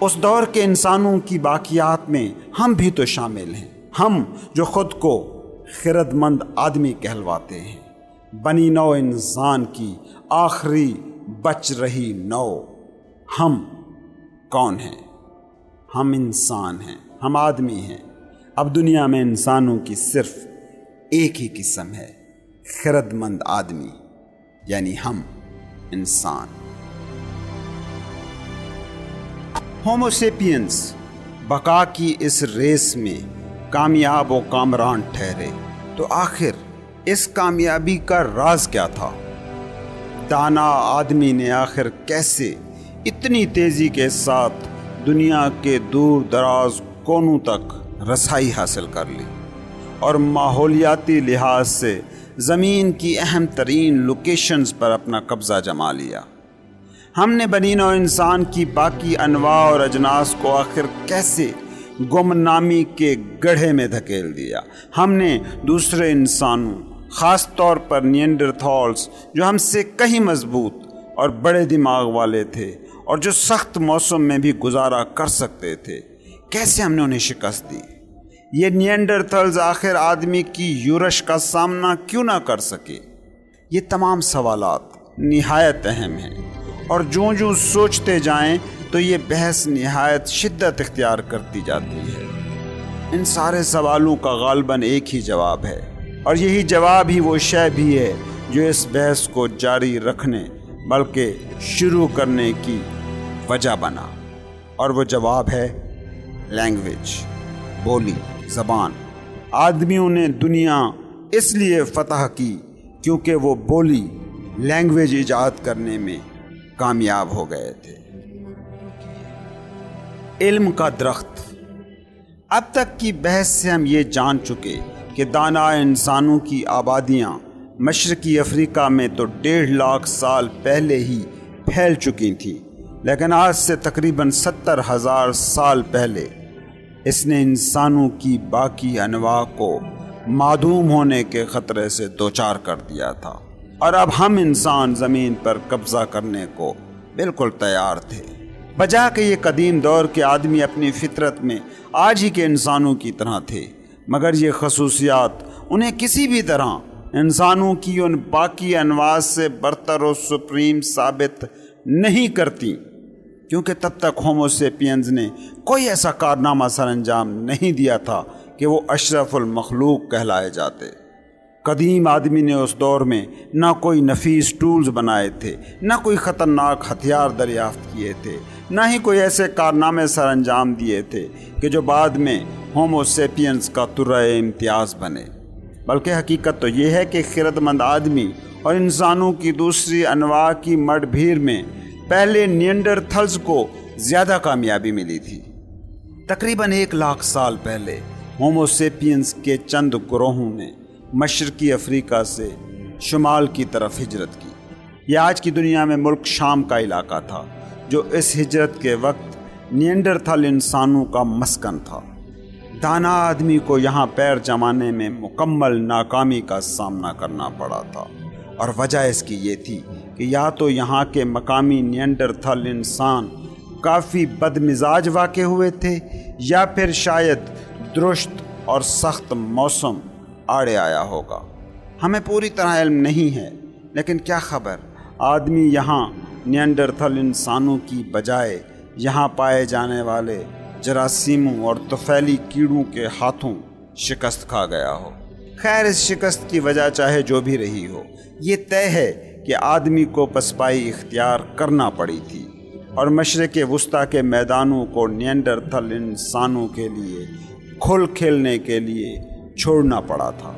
اس دور کے انسانوں کی باقیات میں ہم بھی تو شامل ہیں، ہم جو خود کو خرد مند آدمی کہلواتے ہیں، بنی نو انسان کی آخری بچ رہی نو۔ ہم کون ہیں؟ ہم انسان ہیں، ہم آدمی ہیں۔ اب دنیا میں انسانوں کی صرف ایک ہی قسم ہے، خرد مند آدمی، یعنی ہم انسان۔ ہومو سیپینس بقا کی اس ریس میں کامیاب و کامران ٹھہرے، تو آخر اس کامیابی کا راز کیا تھا؟ دانا آدمی نے آخر کیسے اتنی تیزی کے ساتھ دنیا کے دور دراز کونوں تک رسائی حاصل کر لی اور ماحولیاتی لحاظ سے زمین کی اہم ترین لوکیشنز پر اپنا قبضہ جما لیا؟ ہم نے بنی نوع انسان کی باقی انواع اور اجناس کو آخر کیسے گمنامی کے گڑھے میں دھکیل دیا؟ ہم نے دوسرے انسانوں، خاص طور پر نیانڈرتھالز، جو ہم سے کہیں مضبوط اور بڑے دماغ والے تھے اور جو سخت موسم میں بھی گزارا کر سکتے تھے، کیسے ہم نے انہیں شکست دی؟ یہ نیانڈرتھالز آخر آدمی کی یورش کا سامنا کیوں نہ کر سکے؟ یہ تمام سوالات نہایت اہم ہیں، اور جوں سوچتے جائیں تو یہ بحث نہایت شدت اختیار کرتی جاتی ہے۔ ان سارے سوالوں کا غالباً ایک ہی جواب ہے، اور یہی جواب ہی وہ شے بھی ہے جو اس بحث کو جاری رکھنے بلکہ شروع کرنے کی وجہ بنا، اور وہ جواب ہے لینگویج، بولی، زبان۔ آدمیوں نے دنیا اس لیے فتح کی کیونکہ وہ بولی، لینگویج ایجاد کرنے میں کامیاب ہو گئے تھے۔ علم کا درخت۔ اب تک کی بحث سے ہم یہ جان چکے کہ دانا انسانوں کی آبادیاں مشرقی افریقہ میں تو 1.5 لاکھ سال پہلے ہی پھیل چکی تھیں، لیکن آج سے تقریباً 70,000 سال پہلے اس نے انسانوں کی باقی انواع کو معدوم ہونے کے خطرے سے دوچار کر دیا تھا، اور اب ہم انسان زمین پر قبضہ کرنے کو بالکل تیار تھے۔ بجا کہ یہ قدیم دور کے آدمی اپنی فطرت میں آج ہی کے انسانوں کی طرح تھے، مگر یہ خصوصیات انہیں کسی بھی طرح انسانوں کی ان باقی انواع سے برتر و سپریم ثابت نہیں کرتی، کیونکہ تب تک ہومو سیپینز نے کوئی ایسا کارنامہ سر انجام نہیں دیا تھا کہ وہ اشرف المخلوق کہلائے جاتے۔ قدیم آدمی نے اس دور میں نہ کوئی نفیس ٹولز بنائے تھے، نہ کوئی خطرناک ہتھیار دریافت کیے تھے، نہ ہی کوئی ایسے کارنامے سر انجام دیے تھے کہ جو بعد میں ہومو سیپینز کا ترہ امتیاز بنے، بلکہ حقیقت تو یہ ہے کہ خرد مند آدمی اور انسانوں کی دوسری انواع کی مڈ بھیڑ میں پہلے نیانڈرتھالز کو زیادہ کامیابی ملی تھی۔ تقریباً 1 لاکھ سال پہلے ہومو سیپینز کے چند گروہوں نے مشرقی افریقہ سے شمال کی طرف ہجرت کی۔ یہ آج کی دنیا میں ملک شام کا علاقہ تھا، جو اس ہجرت کے وقت نیانڈرتھال انسانوں کا مسکن تھا۔ دانا آدمی کو یہاں پیر جمانے میں مکمل ناکامی کا سامنا کرنا پڑا تھا، اور وجہ اس کی یہ تھی کہ یا تو یہاں کے مقامی نیانڈرتھال انسان کافی بد مزاج واقع ہوئے تھے، یا پھر شاید درست اور سخت موسم آڑے آیا ہوگا۔ ہمیں پوری طرح علم نہیں ہے، لیکن کیا خبر آدمی یہاں نیانڈرتھال انسانوں کی بجائے یہاں پائے جانے والے جراثیموں اور طفیلی کیڑوں کے ہاتھوں شکست کھا گیا ہو۔ خیر، اس شکست کی وجہ چاہے جو بھی رہی ہو، یہ طے ہے کہ آدمی کو پسپائی اختیار کرنا پڑی تھی، اور مشرق وسطیٰ کے میدانوں کو نیانڈرتھال انسانوں کے لیے کھل کھیلنے کے لیے چھوڑنا پڑا تھا۔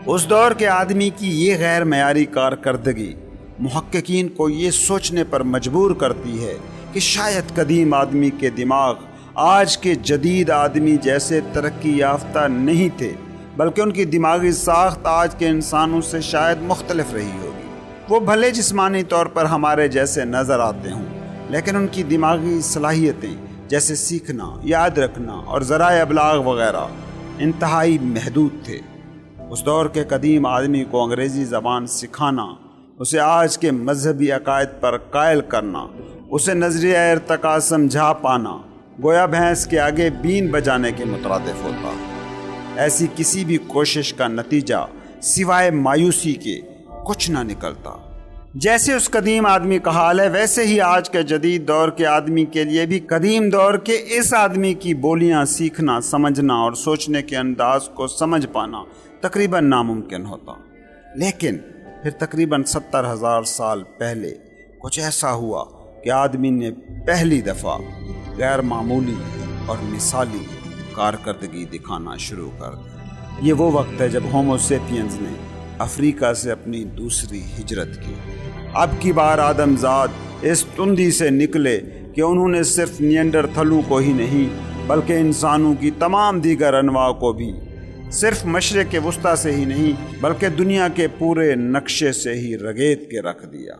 اس دور کے آدمی کی یہ غیر معیاری کارکردگی محققین کو یہ سوچنے پر مجبور کرتی ہے کہ شاید قدیم آدمی کے دماغ آج کے جدید آدمی جیسے ترقی یافتہ نہیں تھے، بلکہ ان کی دماغی ساخت آج کے انسانوں سے شاید مختلف رہی ہوگی۔ وہ بھلے جسمانی طور پر ہمارے جیسے نظر آتے ہوں، لیکن ان کی دماغی صلاحیتیں جیسے سیکھنا، یاد رکھنا اور ذرائع ابلاغ وغیرہ انتہائی محدود تھے۔ اس دور کے قدیم آدمی کو انگریزی زبان سکھانا اسے آج کے مذہبی عقائد پر قائل کرنا، اسے نظریہ ارتقاء سمجھا پانا گویا بھینس کے آگے بین بجانے کے مترادف ہوتا۔ ایسی کسی بھی کوشش کا نتیجہ سوائے مایوسی کے کچھ نہ نکلتا۔ جیسے اس قدیم آدمی کا حال ہے، ویسے ہی آج کے جدید دور کے آدمی کے لیے بھی قدیم دور کے اس آدمی کی بولیاں سیکھنا، سمجھنا اور سوچنے کے انداز کو سمجھ پانا تقریباً ناممکن ہوتا۔ لیکن پھر تقریباً 70,000 سال پہلے کچھ ایسا ہوا کہ آدمی نے پہلی دفعہ غیر معمولی اور مثالی کارکردگی دکھانا شروع کر دی۔ یہ وہ وقت ہے جب ہومو سیپینز نے افریقہ سے اپنی دوسری ہجرت کی۔ اب کی بار آدم زاد اس تندی سے نکلے کہ انہوں نے صرف نیانڈرتھلوں کو ہی نہیں بلکہ انسانوں کی تمام دیگر انواع کو بھی صرف مشرق وسطیٰ سے ہی نہیں بلکہ دنیا کے پورے نقشے سے ہی رگیت کے رکھ دیا۔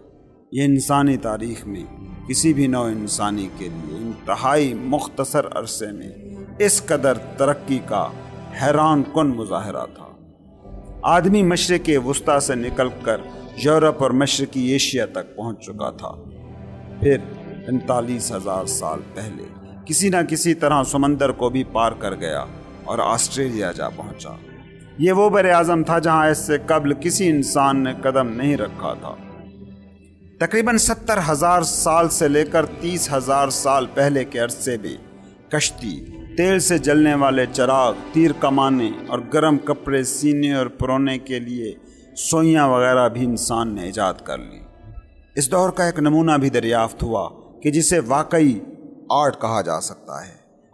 یہ انسانی تاریخ میں کسی بھی نوع انسانی کے لیے انتہائی مختصر عرصے میں اس قدر ترقی کا حیران کن مظاہرہ تھا۔ آدمی مشرق وسطیٰ سے نکل کر یورپ اور مشرقی ایشیا تک پہنچ چکا تھا۔ پھر 45,000 سال پہلے کسی نہ کسی طرح سمندر کو بھی پار کر گیا اور آسٹریلیا جا پہنچا۔ یہ وہ بر اعظم تھا جہاں اس سے قبل کسی انسان نے قدم نہیں رکھا تھا۔ تقریباً 70,000 سال سے لے کر 30,000 سال پہلے کے عرصے میں کشتی، تیل سے جلنے والے چراغ، تیر کمانے اور گرم کپڑے سینے اور پرونے کے لیے سوئیاں وغیرہ بھی انسان نے ایجاد کر لی۔ اس دور کا ایک نمونہ بھی دریافت ہوا کہ جسے واقعی آرٹ کہا جا سکتا ہے،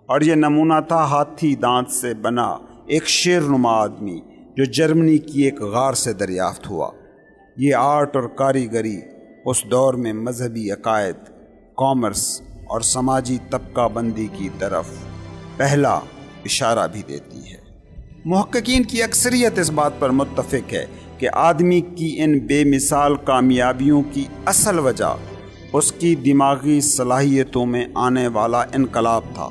اور یہ نمونہ تھا ہاتھی دانت سے بنا ایک شیر نما آدمی جو جرمنی کی ایک غار سے دریافت ہوا۔ یہ آرٹ اور کاریگری اس دور میں مذہبی عقائد، کامرس اور سماجی طبقہ بندی کی طرف پہلا اشارہ بھی دیتی ہے۔ محققین کی اکثریت اس بات پر متفق ہے کہ آدمی کی ان بے مثال کامیابیوں کی اصل وجہ اس کی دماغی صلاحیتوں میں آنے والا انقلاب تھا۔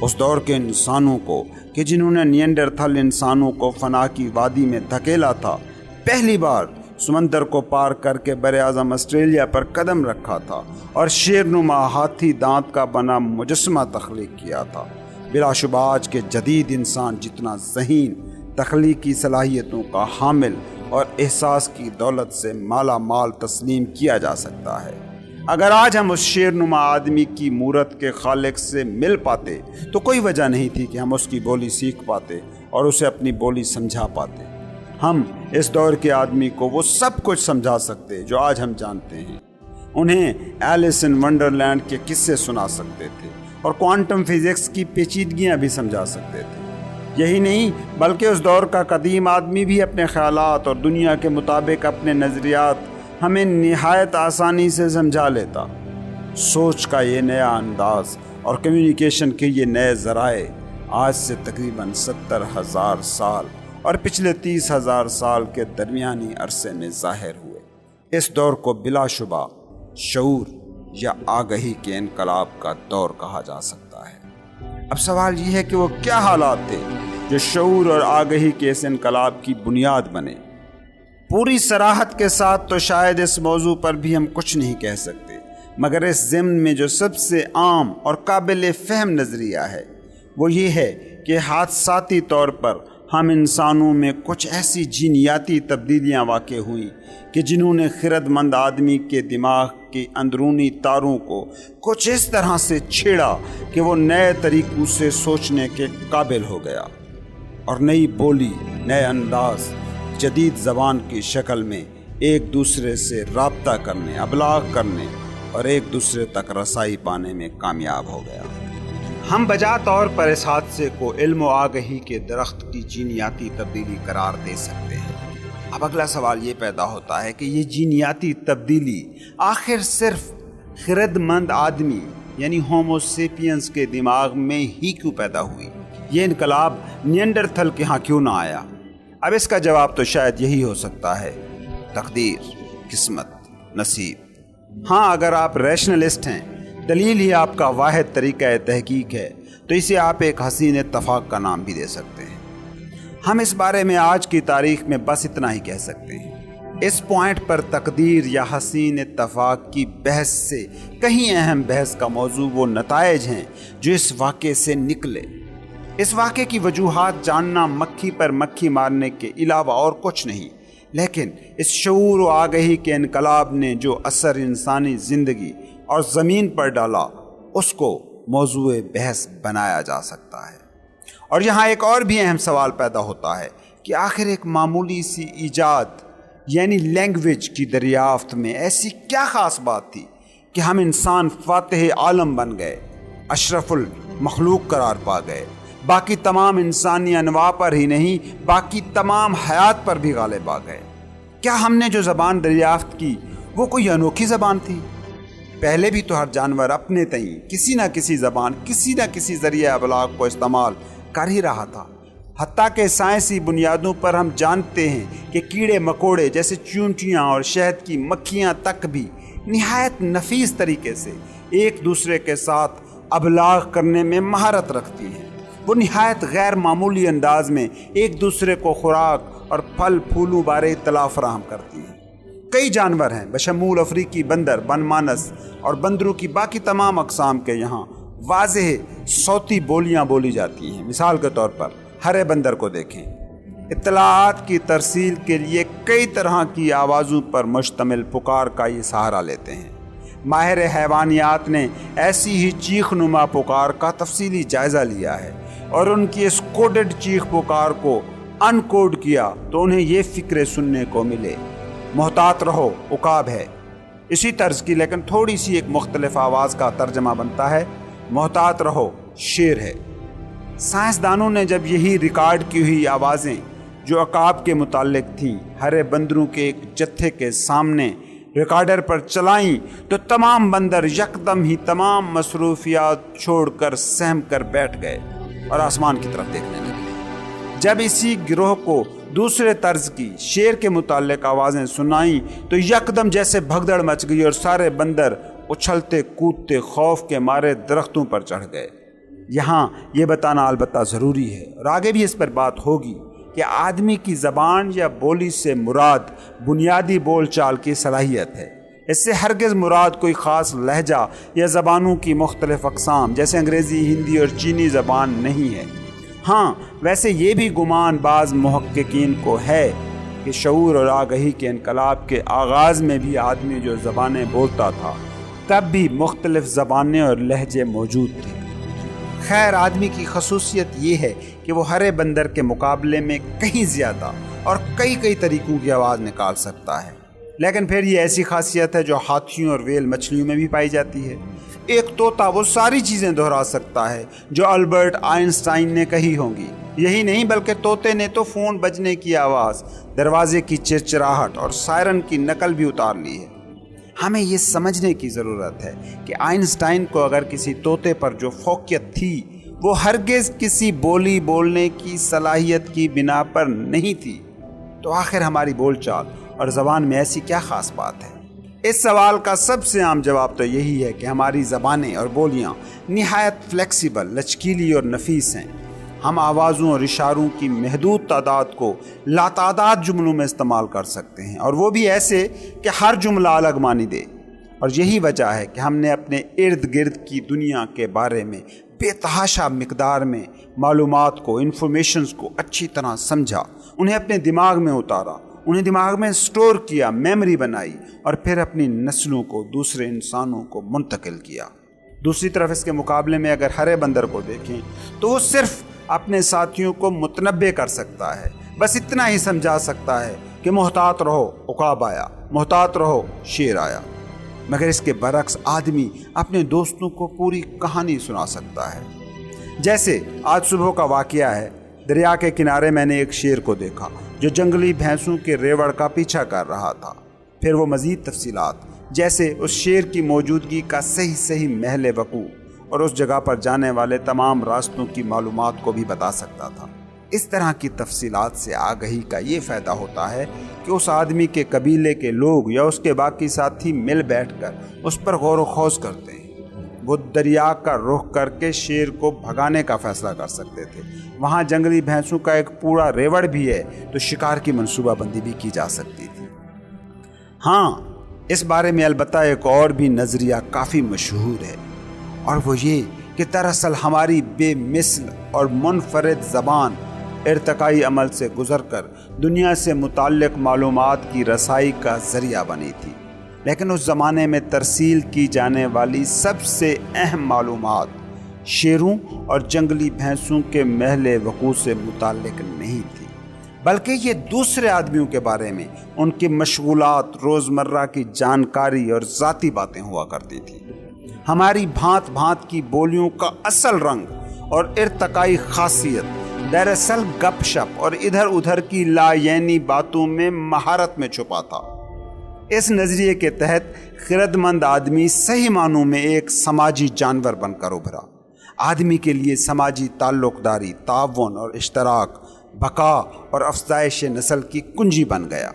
اس دور کے انسانوں کو کہ جنہوں نے نیانڈرتھل انسانوں کو فنا کی وادی میں دھکیلا تھا، پہلی بار سمندر کو پار کر کے بر اعظم آسٹریلیا پر قدم رکھا تھا اور شیرنما ہاتھی دانت کا بنا مجسمہ تخلیق کیا تھا۔ بلا شبہ آج کے جدید انسان جتنا ذہین، تخلیقی صلاحیتوں کا حامل اور احساس کی دولت سے مالا مال تسلیم کیا جا سکتا ہے۔ اگر آج ہم اس شیرنما آدمی کی مورت کے خالق سے مل پاتے تو کوئی وجہ نہیں تھی کہ ہم اس کی بولی سیکھ پاتے اور اسے اپنی بولی سمجھا پاتے۔ ہم اس دور کے آدمی کو وہ سب کچھ سمجھا سکتے جو آج ہم جانتے ہیں۔ انہیں ایلس ان ونڈرلینڈ کے قصے سنا سکتے تھے اور کوانٹم فزکس کی پیچیدگیاں بھی سمجھا سکتے تھے۔ یہی نہیں بلکہ اس دور کا قدیم آدمی بھی اپنے خیالات اور دنیا کے مطابق اپنے نظریات ہمیں نہایت آسانی سے سمجھا لیتا۔ سوچ کا یہ نیا انداز اور کمیونیکیشن کے یہ نئے ذرائع آج سے تقریباً 70,000 سال اور پچھلے 30,000 سال کے درمیانی عرصے میں ظاہر ہوئے۔ اس دور کو بلا شبہ شعور یا آگہی کے انقلاب کا دور کہا جا سکتا ہے۔ اب سوال یہ ہے کہ وہ کیا حالات تھے جو شعور اور آگہی کے اس انقلاب کی بنیاد بنے؟ پوری صراحت کے ساتھ تو شاید اس موضوع پر بھی ہم کچھ نہیں کہہ سکتے، مگر اس ضمن میں جو سب سے عام اور قابل فہم نظریہ ہے وہ یہ ہے کہ حادثاتی طور پر ہم انسانوں میں کچھ ایسی جینیاتی تبدیلیاں واقع ہوئیں کہ جنہوں نے خرد مند آدمی کے دماغ کے اندرونی تاروں کو کچھ اس طرح سے چھیڑا کہ وہ نئے طریقوں سے سوچنے کے قابل ہو گیا، اور نئی بولی، نئے انداز، جدید زبان کی شکل میں ایک دوسرے سے رابطہ کرنے، ابلاغ کرنے اور ایک دوسرے تک رسائی پانے میں کامیاب ہو گیا۔ ہم بجا طور پر اس حادثے کو علم و آگہی کے درخت کی جینیاتی تبدیلی قرار دے سکتے ہیں۔ اب اگلا سوال یہ پیدا ہوتا ہے کہ یہ جینیاتی تبدیلی آخر صرف خرد مند آدمی یعنی ہومو سیپینز کے دماغ میں ہی کیوں پیدا ہوئی؟ یہ انقلاب نیانڈرتھل کے ہاں کیوں نہ آیا؟ اب اس کا جواب تو شاید یہی ہو سکتا ہے: تقدیر، قسمت، نصیب۔ ہاں، اگر آپ ریشنلسٹ ہیں، دلیل ہی آپ کا واحد طریقہ تحقیق ہے، تو اسے آپ ایک حسین اتفاق کا نام بھی دے سکتے ہیں۔ ہم اس بارے میں آج کی تاریخ میں بس اتنا ہی کہہ سکتے ہیں۔ اس پوائنٹ پر تقدیر یا حسین اتفاق کی بحث سے کہیں اہم بحث کا موضوع وہ نتائج ہیں جو اس واقعے سے نکلے۔ اس واقعے کی وجوہات جاننا مکھی پر مکھی مارنے کے علاوہ اور کچھ نہیں، لیکن اس شعور و آگہی کے انقلاب نے جو اثر انسانی زندگی اور زمین پر ڈالا اس کو موضوع بحث بنایا جا سکتا ہے۔ اور یہاں ایک اور بھی اہم سوال پیدا ہوتا ہے کہ آخر ایک معمولی سی ایجاد یعنی لینگویج کی دریافت میں ایسی کیا خاص بات تھی کہ ہم انسان فاتح عالم بن گئے، اشرف المخلوق قرار پا گئے، باقی تمام انسانی انواع پر ہی نہیں باقی تمام حیات پر بھی غالب آ گئے۔ کیا ہم نے جو زبان دریافت کی وہ کوئی انوکھی زبان تھی؟ پہلے بھی تو ہر جانور اپنے تئیں کسی نہ کسی زبان کسی نہ کسی ذریعہ ابلاغ کو استعمال کر ہی رہا تھا۔ حتیٰ کہ سائنسی بنیادوں پر ہم جانتے ہیں کہ کیڑے مکوڑے جیسے چونٹیاں اور شہد کی مکھیاں تک بھی نہایت نفیس طریقے سے ایک دوسرے کے ساتھ ابلاغ کرنے میں مہارت رکھتی ہیں۔ وہ نہایت غیر معمولی انداز میں ایک دوسرے کو خوراک اور پھل پھولوں بارے اطلاع فراہم کرتی ہیں۔ کئی جانور ہیں بشمول افریقی بندر، بن مانس اور بندروں کی باقی تمام اقسام کے یہاں واضح صوتی بولیاں بولی جاتی ہیں۔ مثال کے طور پر ہرے بندر کو دیکھیں، اطلاعات کی ترسیل کے لیے کئی طرح کی آوازوں پر مشتمل پکار کا یہ سہارا لیتے ہیں۔ ماہر حیوانیات نے ایسی ہی چیخ نما پکار کا تفصیلی جائزہ لیا ہے اور ان کی اس کوڈڈ چیخ پکار کو ان کوڈ کیا تو انہیں یہ فکرے سننے کو ملے: محتاط رہو عقاب ہے۔ اسی طرز کی لیکن تھوڑی سی ایک مختلف آواز کا ترجمہ بنتا ہے: محتاط رہو شیر ہے۔ سائنسدانوں نے جب یہی ریکارڈ کی ہوئی آوازیں جو عقاب کے متعلق تھیں ہرے بندروں کے ایک جتھے کے سامنے ریکارڈر پر چلائیں تو تمام بندر یکدم ہی تمام مصروفیات چھوڑ کر سہم کر بیٹھ گئے اور آسمان کی طرف دیکھنے لگے۔ جب اسی گروہ کو دوسرے طرز کی شیر کے متعلق آوازیں سنائیں تو یکدم جیسے بھگدڑ مچ گئی اور سارے بندر اچھلتے کودتے خوف کے مارے درختوں پر چڑھ گئے۔ یہاں یہ بتانا البتہ ضروری ہے اور آگے بھی اس پر بات ہوگی کہ آدمی کی زبان یا بولی سے مراد بنیادی بول چال کی صلاحیت ہے۔ اس سے ہرگز مراد کوئی خاص لہجہ یا زبانوں کی مختلف اقسام جیسے انگریزی، ہندی اور چینی زبان نہیں ہے۔ ہاں ویسے یہ بھی گمان بعض محققین کو ہے کہ شعور اور آگہی کے انقلاب کے آغاز میں بھی آدمی جو زبانیں بولتا تھا تب بھی مختلف زبانیں اور لہجے موجود تھے۔ خیر آدمی کی خصوصیت یہ ہے کہ وہ ہرے بندر کے مقابلے میں کہیں زیادہ اور کئی طریقوں کی آواز نکال سکتا ہے، لیکن پھر یہ ایسی خاصیت ہے جو ہاتھیوں اور ویل مچھلیوں میں بھی پائی جاتی ہے۔ ایک طوطا وہ ساری چیزیں دہرا سکتا ہے جو البرٹ آئنسٹائن نے کہی ہوں گی۔ یہی نہیں بلکہ طوطے نے تو فون بجنے کی آواز، دروازے کی چرچراہٹ اور سائرن کی نقل بھی اتار لی ہے۔ ہمیں یہ سمجھنے کی ضرورت ہے کہ آئنسٹائن کو اگر کسی طوطے پر جو فوقیت تھی وہ ہرگز کسی بولی بولنے کی صلاحیت کی بنا پر نہیں تھی، تو آخر ہماری بول چال اور زبان میں ایسی کیا خاص بات ہے؟ اس سوال کا سب سے عام جواب تو یہی ہے کہ ہماری زبانیں اور بولیاں نہایت فلیکسیبل، لچکیلی اور نفیس ہیں۔ ہم آوازوں اور اشاروں کی محدود تعداد کو لاتعداد جملوں میں استعمال کر سکتے ہیں، اور وہ بھی ایسے کہ ہر جملہ الگ معنی دے۔ اور یہی وجہ ہے کہ ہم نے اپنے ارد گرد کی دنیا کے بارے میں بے تحاشا مقدار میں معلومات کو، انفارمیشنز کو اچھی طرح سمجھا، انہیں اپنے دماغ میں اتارا، انہیں دماغ میں سٹور کیا، میموری بنائی اور پھر اپنی نسلوں کو، دوسرے انسانوں کو منتقل کیا۔ دوسری طرف اس کے مقابلے میں اگر ہرے بندر کو دیکھیں تو وہ صرف اپنے ساتھیوں کو متنبع کر سکتا ہے، بس اتنا ہی سمجھا سکتا ہے کہ محتاط رہو عقاب آیا، محتاط رہو شیر آیا۔ مگر اس کے برعکس آدمی اپنے دوستوں کو پوری کہانی سنا سکتا ہے۔ جیسے آج صبح کا واقعہ ہے، دریا کے کنارے میں نے ایک شیر کو دیکھا جو جنگلی بھینسوں کے ریوڑ کا پیچھا کر رہا تھا۔ پھر وہ مزید تفصیلات جیسے اس شیر کی موجودگی کا صحیح محل وقوع اور اس جگہ پر جانے والے تمام راستوں کی معلومات کو بھی بتا سکتا تھا۔ اس طرح کی تفصیلات سے آگہی کا یہ فائدہ ہوتا ہے کہ اس آدمی کے قبیلے کے لوگ یا اس کے باقی ساتھی مل بیٹھ کر اس پر غور و خوض کرتے ہیں۔ وہ دریا کا رخ کر کے شیر کو بھگانے کا فیصلہ کر سکتے تھے۔ وہاں جنگلی بھینسوں کا ایک پورا ریوڑ بھی ہے تو شکار کی منصوبہ بندی بھی کی جا سکتی تھی۔ ہاں، اس بارے میں البتہ ایک اور بھی نظریہ کافی مشہور ہے، اور وہ یہ کہ دراصل ہماری بے مثل اور منفرد زبان ارتقائی عمل سے گزر کر دنیا سے متعلق معلومات کی رسائی کا ذریعہ بنی تھی، لیکن اس زمانے میں ترسیل کی جانے والی سب سے اہم معلومات شیروں اور جنگلی بھینسوں کے محل وقوع سے متعلق نہیں تھی، بلکہ یہ دوسرے آدمیوں کے بارے میں ان کی مشغولات، روزمرہ کی جانکاری اور ذاتی باتیں ہوا کرتی تھی۔ ہماری بھانت بھانت کی بولیوں کا اصل رنگ اور ارتقائی خاصیت دراصل گپ شپ اور ادھر ادھر کی لایعنی باتوں میں مہارت میں چھپا تھا۔ اس نظریے کے تحت خردمند آدمی صحیح معنوں میں ایک سماجی جانور بن کر ابھرا۔ آدمی کے لیے سماجی تعلق داری، تعاون اور اشتراک بقا اور افزائش نسل کی کنجی بن گیا۔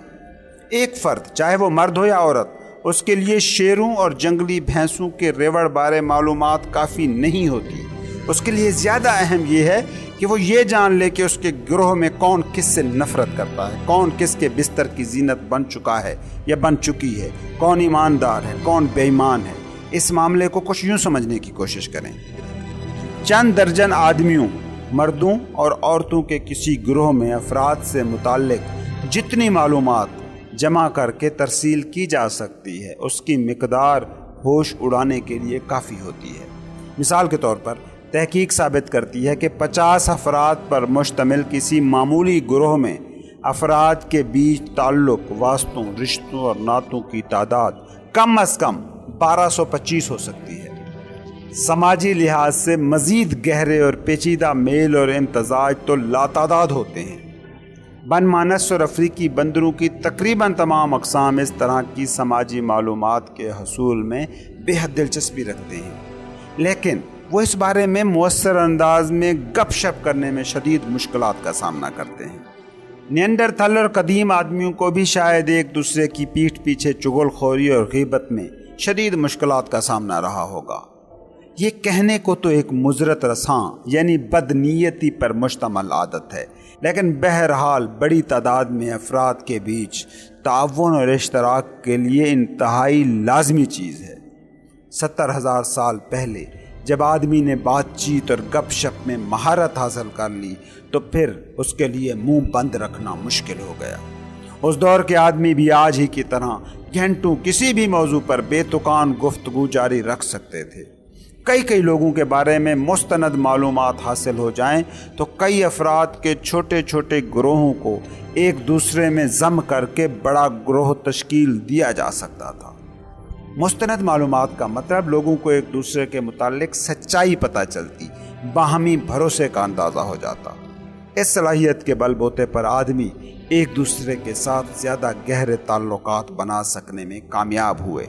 ایک فرد، چاہے وہ مرد ہو یا عورت، اس کے لیے شیروں اور جنگلی بھینسوں کے ریوڑ بارے معلومات کافی نہیں ہوتی۔ اس کے لیے زیادہ اہم یہ ہے کہ وہ یہ جان لے کہ اس کے گروہ میں کون کس سے نفرت کرتا ہے، کون کس کے بستر کی زینت بن چکا ہے یا بن چکی ہے، کون ایماندار ہے، کون بے ایمان ہے۔ اس معاملے کو کچھ یوں سمجھنے کی کوشش کریں۔ چند درجن آدمیوں، مردوں اور عورتوں کے کسی گروہ میں افراد سے متعلق جتنی معلومات جمع کر کے ترسیل کی جا سکتی ہے، اس کی مقدار ہوش اڑانے کے لیے کافی ہوتی ہے۔ مثال کے طور پر تحقیق ثابت کرتی ہے کہ 50 افراد پر مشتمل کسی معمولی گروہ میں افراد کے بیچ تعلق، واسطوں، رشتوں اور نعتوں کی تعداد کم از کم 1225 ہو سکتی ہے۔ سماجی لحاظ سے مزید گہرے اور پیچیدہ میل اور امتزاج تو لاتعداد ہوتے ہیں۔ بن مانس اور افریقی بندروں کی تقریباً تمام اقسام اس طرح کی سماجی معلومات کے حصول میں بے حد دلچسپی رکھتے ہیں، لیکن وہ اس بارے میں مؤثر انداز میں گپ شپ کرنے میں شدید مشکلات کا سامنا کرتے ہیں۔ نیانڈرتھل اور قدیم آدمیوں کو بھی شاید ایک دوسرے کی پیٹھ پیچھے چغل خوری اور غیبت میں شدید مشکلات کا سامنا رہا ہوگا۔ یہ کہنے کو تو ایک مضرت رساں یعنی بدنیتی پر مشتمل عادت ہے، لیکن بہرحال بڑی تعداد میں افراد کے بیچ تعاون اور اشتراک کے لیے انتہائی لازمی چیز ہے۔ 70,000 سال پہلے جب آدمی نے بات چیت اور گپ شپ میں مہارت حاصل کر لی تو پھر اس کے لیے منہ بند رکھنا مشکل ہو گیا۔ اس دور کے آدمی بھی آج ہی کی طرح گھنٹوں کسی بھی موضوع پر بے تکان گفتگو جاری رکھ سکتے تھے۔ کئی لوگوں کے بارے میں مستند معلومات حاصل ہو جائیں تو کئی افراد کے چھوٹے چھوٹے گروہوں کو ایک دوسرے میں ضم کر کے بڑا گروہ تشکیل دیا جا سکتا تھا۔ مستند معلومات کا مطلب لوگوں کو ایک دوسرے کے متعلق سچائی پتہ چلتی، باہمی بھروسے کا اندازہ ہو جاتا۔ اس صلاحیت کے بل بوتے پر آدمی ایک دوسرے کے ساتھ زیادہ گہرے تعلقات بنا سکنے میں کامیاب ہوئے،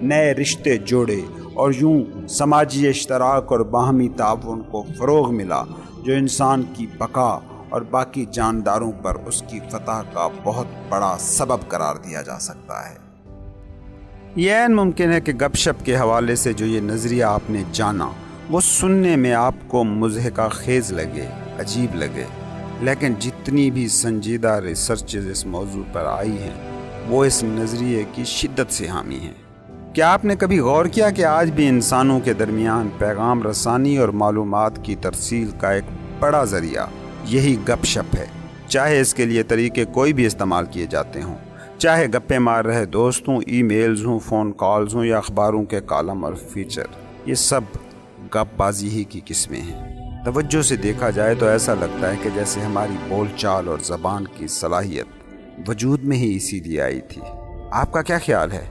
نئے رشتے جوڑے اور یوں سماجی اشتراک اور باہمی تعاون کو فروغ ملا جو انسان کی بقا اور باقی جانداروں پر اس کی فتح کا بہت بڑا سبب قرار دیا جا سکتا ہے۔ یہ عین ممکن ہے کہ گپ شپ کے حوالے سے جو یہ نظریہ آپ نے جانا وہ سننے میں آپ کو مضحکہ خیز لگے، عجیب لگے، لیکن جتنی بھی سنجیدہ ریسرچز اس موضوع پر آئی ہیں وہ اس نظریے کی شدت سے حامی ہیں۔ کیا آپ نے کبھی غور کیا کہ آج بھی انسانوں کے درمیان پیغام رسانی اور معلومات کی ترسیل کا ایک بڑا ذریعہ یہی گپ شپ ہے، چاہے اس کے لیے طریقے کوئی بھی استعمال کیے جاتے ہوں، چاہے گپے مار رہے دوست ہوں، ای میلز ہوں، فون کالز ہوں یا اخباروں کے کالم اور فیچر، یہ سب گپ بازی ہی کی قسمیں ہیں۔ توجہ سے دیکھا جائے تو ایسا لگتا ہے کہ جیسے ہماری بول چال اور زبان کی صلاحیت وجود میں ہی اسی لیے آئی تھی۔ آپ کا کیا خیال ہے؟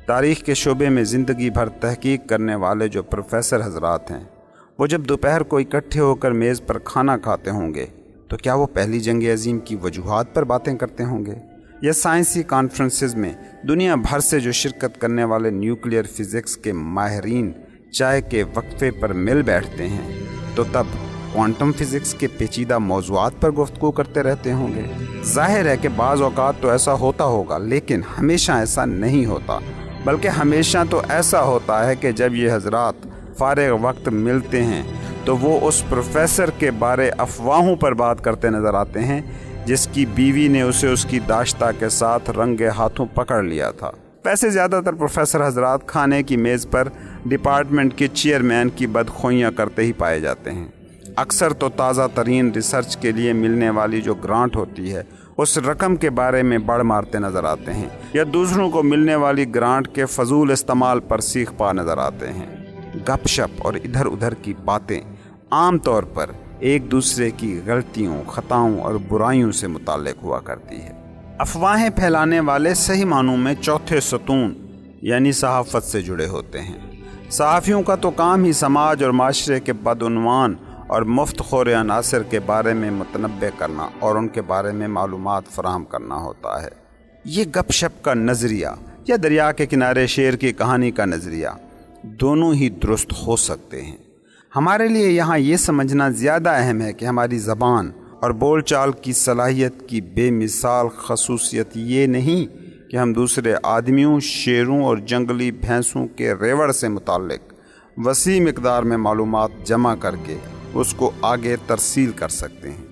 تاریخ کے شعبے میں زندگی بھر تحقیق کرنے والے جو پروفیسر حضرات ہیں، وہ جب دوپہر کو اکٹھے ہو کر میز پر کھانا کھاتے ہوں گے تو کیا وہ پہلی جنگ عظیم کی وجوہات پر باتیں کرتے ہوں گے؟ یا سائنسی کانفرنسز میں دنیا بھر سے جو شرکت کرنے والے نیوکلیئر فزکس کے ماہرین چائے کے وقفے پر مل بیٹھتے ہیں تو تب کوانٹم فزکس کے پیچیدہ موضوعات پر گفتگو کرتے رہتے ہوں گے؟ ظاہر ہے کہ بعض اوقات تو ایسا ہوتا ہوگا، لیکن ہمیشہ ایسا نہیں ہوتا، بلکہ ہمیشہ تو ایسا ہوتا ہے کہ جب یہ حضرات فارغ وقت ملتے ہیں تو وہ اس پروفیسر کے بارے افواہوں پر بات کرتے نظر آتے ہیں جس کی بیوی نے اسے اس کی داشتہ کے ساتھ رنگے ہاتھوں پکڑ لیا تھا۔ ویسے زیادہ تر پروفیسر حضرات کھانے کی میز پر ڈپارٹمنٹ کے چیئرمین کی بدخوئیاں کرتے ہی پائے جاتے ہیں۔ اکثر تو تازہ ترین ریسرچ کے لیے ملنے والی جو گرانٹ ہوتی ہے اس رقم کے بارے میں بڑ مارتے نظر آتے ہیں، یا دوسروں کو ملنے والی گرانٹ کے فضول استعمال پر سیخ پا نظر آتے ہیں۔ گپ شپ اور ادھر ادھر کی باتیں عام طور پر ایک دوسرے کی غلطیوں، خطاؤں اور برائیوں سے متعلق ہوا کرتی ہے۔ افواہیں پھیلانے والے صحیح معنوں میں چوتھے ستون یعنی صحافت سے جڑے ہوتے ہیں۔ صحافیوں کا تو کام ہی سماج اور معاشرے کے بدعنوان اور مفت خور عناصر کے بارے میں متنبع کرنا اور ان کے بارے میں معلومات فراہم کرنا ہوتا ہے۔ یہ گپ شپ کا نظریہ یا دریا کے کنارے شیر کی کہانی کا نظریہ دونوں ہی درست ہو سکتے ہیں۔ ہمارے لیے یہاں یہ سمجھنا زیادہ اہم ہے کہ ہماری زبان اور بول چال کی صلاحیت کی بے مثال خصوصیت یہ نہیں کہ ہم دوسرے آدمیوں، شیروں اور جنگلی بھینسوں کے ریوڑ سے متعلق وسیع مقدار میں معلومات جمع کر کے اس کو آگے ترسیل کر سکتے ہیں۔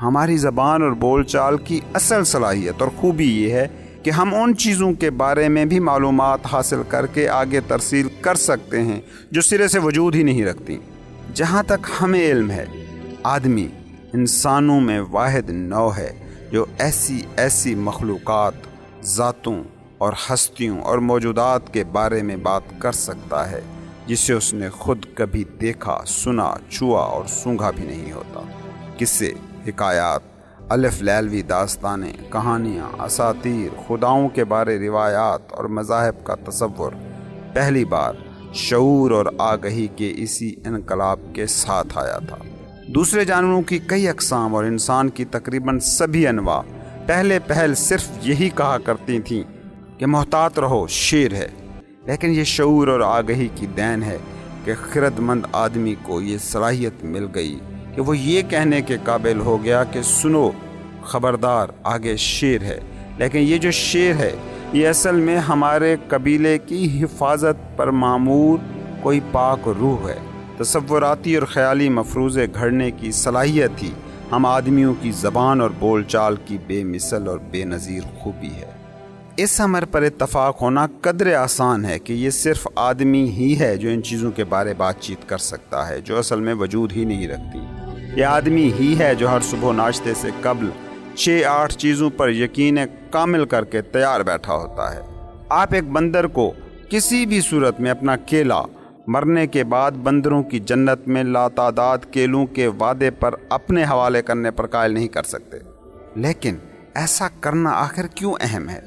ہماری زبان اور بول چال کی اصل صلاحیت اور خوبی یہ ہے کہ ہم ان چیزوں کے بارے میں بھی معلومات حاصل کر کے آگے ترسیل کر سکتے ہیں جو سرے سے وجود ہی نہیں رکھتی۔ جہاں تک ہمیں علم ہے، آدمی انسانوں میں واحد نوع ہے جو ایسی مخلوقات، ذاتوں اور ہستیوں اور موجودات کے بارے میں بات کر سکتا ہے جسے اس نے خود کبھی دیکھا، سنا، چھوا اور سونگھا بھی نہیں ہوتا۔ قصے، حکایات، الف لیلوی داستانیں، کہانیاں، اساطیر، خداؤں کے بارے روایات اور مذاہب کا تصور پہلی بار شعور اور آگہی کے اسی انقلاب کے ساتھ آیا تھا۔ دوسرے جانوروں کی کئی اقسام اور انسان کی تقریباً سبھی انواع پہل صرف یہی کہا کرتی تھیں کہ محتاط رہو، شیر ہے، لیکن یہ شعور اور آگہی کی دین ہے کہ خرد مند آدمی کو یہ صلاحیت مل گئی کہ وہ یہ کہنے کے قابل ہو گیا کہ سنو، خبردار، آگے شیر ہے۔ لیکن یہ جو شیر ہے یہ اصل میں ہمارے قبیلے کی حفاظت پر معمور کوئی پاک روح ہے۔ تصوراتی اور خیالی مفروضے گھڑنے کی صلاحیت ہی ہم آدمیوں کی زبان اور بول چال کی بے مثل اور بے نظیر خوبی ہے۔ اس امر پر اتفاق ہونا قدر آسان ہے کہ یہ صرف آدمی ہی ہے جو ان چیزوں کے بارے بات چیت کر سکتا ہے جو اصل میں وجود ہی نہیں رکھتی۔ یہ آدمی ہی ہے جو ہر صبح ناشتے سے قبل 6-8 چیزوں پر یقین کامل کر کے تیار بیٹھا ہوتا ہے۔ آپ ایک بندر کو کسی بھی صورت میں اپنا کیلا، مرنے کے بعد بندروں کی جنت میں لاتعداد کیلوں کے وعدے پر اپنے حوالے کرنے پر قائل نہیں کر سکتے۔ لیکن ایسا کرنا آخر کیوں اہم ہے؟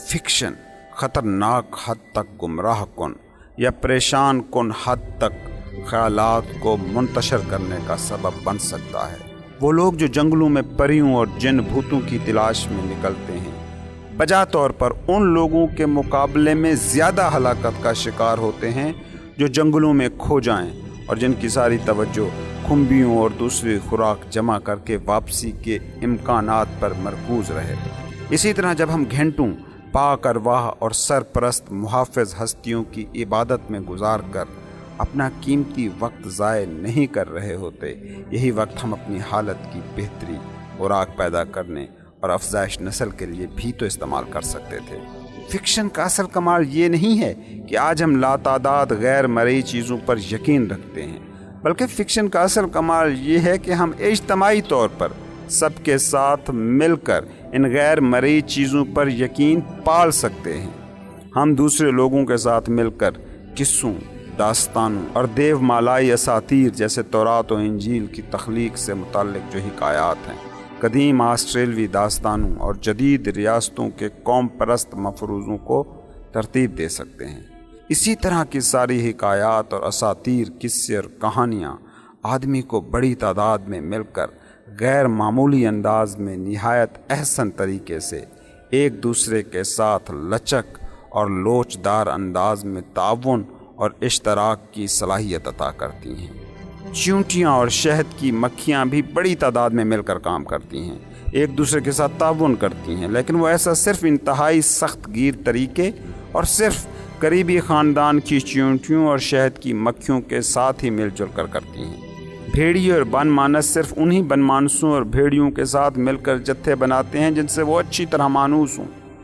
فکشن خطرناک حد تک گمراہ کن یا پریشان کن حد تک خیالات کو منتشر کرنے کا سبب بن سکتا ہے۔ وہ لوگ جو جنگلوں میں پریوں اور جن بھوتوں کی تلاش میں نکلتے ہیں بجا طور پر ان لوگوں کے مقابلے میں زیادہ ہلاکت کا شکار ہوتے ہیں جو جنگلوں میں کھو جائیں اور جن کی ساری توجہ کھمبیوں اور دوسری خوراک جمع کر کے واپسی کے امکانات پر مرکوز رہے۔ اسی طرح جب ہم گھنٹوں پاک ارواح اور سرپرست محافظ ہستیوں کی عبادت میں گزار کر اپنا قیمتی وقت ضائع نہیں کر رہے ہوتے، یہی وقت ہم اپنی حالت کی بہتری، خوراک پیدا کرنے اور افزائش نسل کے لیے بھی تو استعمال کر سکتے تھے۔ فکشن کا اصل کمال یہ نہیں ہے کہ آج ہم لاتعداد غیر مرئی چیزوں پر یقین رکھتے ہیں، بلکہ فکشن کا اصل کمال یہ ہے کہ ہم اجتماعی طور پر سب کے ساتھ مل کر ان غیر مرئی چیزوں پر یقین پال سکتے ہیں۔ ہم دوسرے لوگوں کے ساتھ مل کر قصوں، داستانوں اور دیو مالائی اساطیر جیسے تورات و انجیل کی تخلیق سے متعلق جو حکایات ہیں، قدیم آسٹریلوی داستانوں اور جدید ریاستوں کے قوم پرست مفروضوں کو ترتیب دے سکتے ہیں۔ اسی طرح کی ساری حکایات اور اساطیر، قصے اور کہانیاں آدمی کو بڑی تعداد میں مل کر غیر معمولی انداز میں نہایت احسن طریقے سے ایک دوسرے کے ساتھ لچک اور لوچدار انداز میں تعاون اور اشتراک کی صلاحیت عطا کرتی ہیں۔ چیونٹیاں اور شہد کی مکھیاں بھی بڑی تعداد میں مل کر کام کرتی ہیں، ایک دوسرے کے ساتھ تعاون کرتی ہیں، لیکن وہ ایسا صرف انتہائی سخت گیر طریقے اور صرف قریبی خاندان کی چیونٹیوں اور شہد کی مکھیوں کے ساتھ ہی مل جل کر کرتی ہیں۔ بھیڑیے اور بن مانس صرف انہی بن مانسوں اور بھیڑیوں کے ساتھ مل کر جتھے بناتے ہیں جن سے وہ اچھی طرح مانوس ہوں۔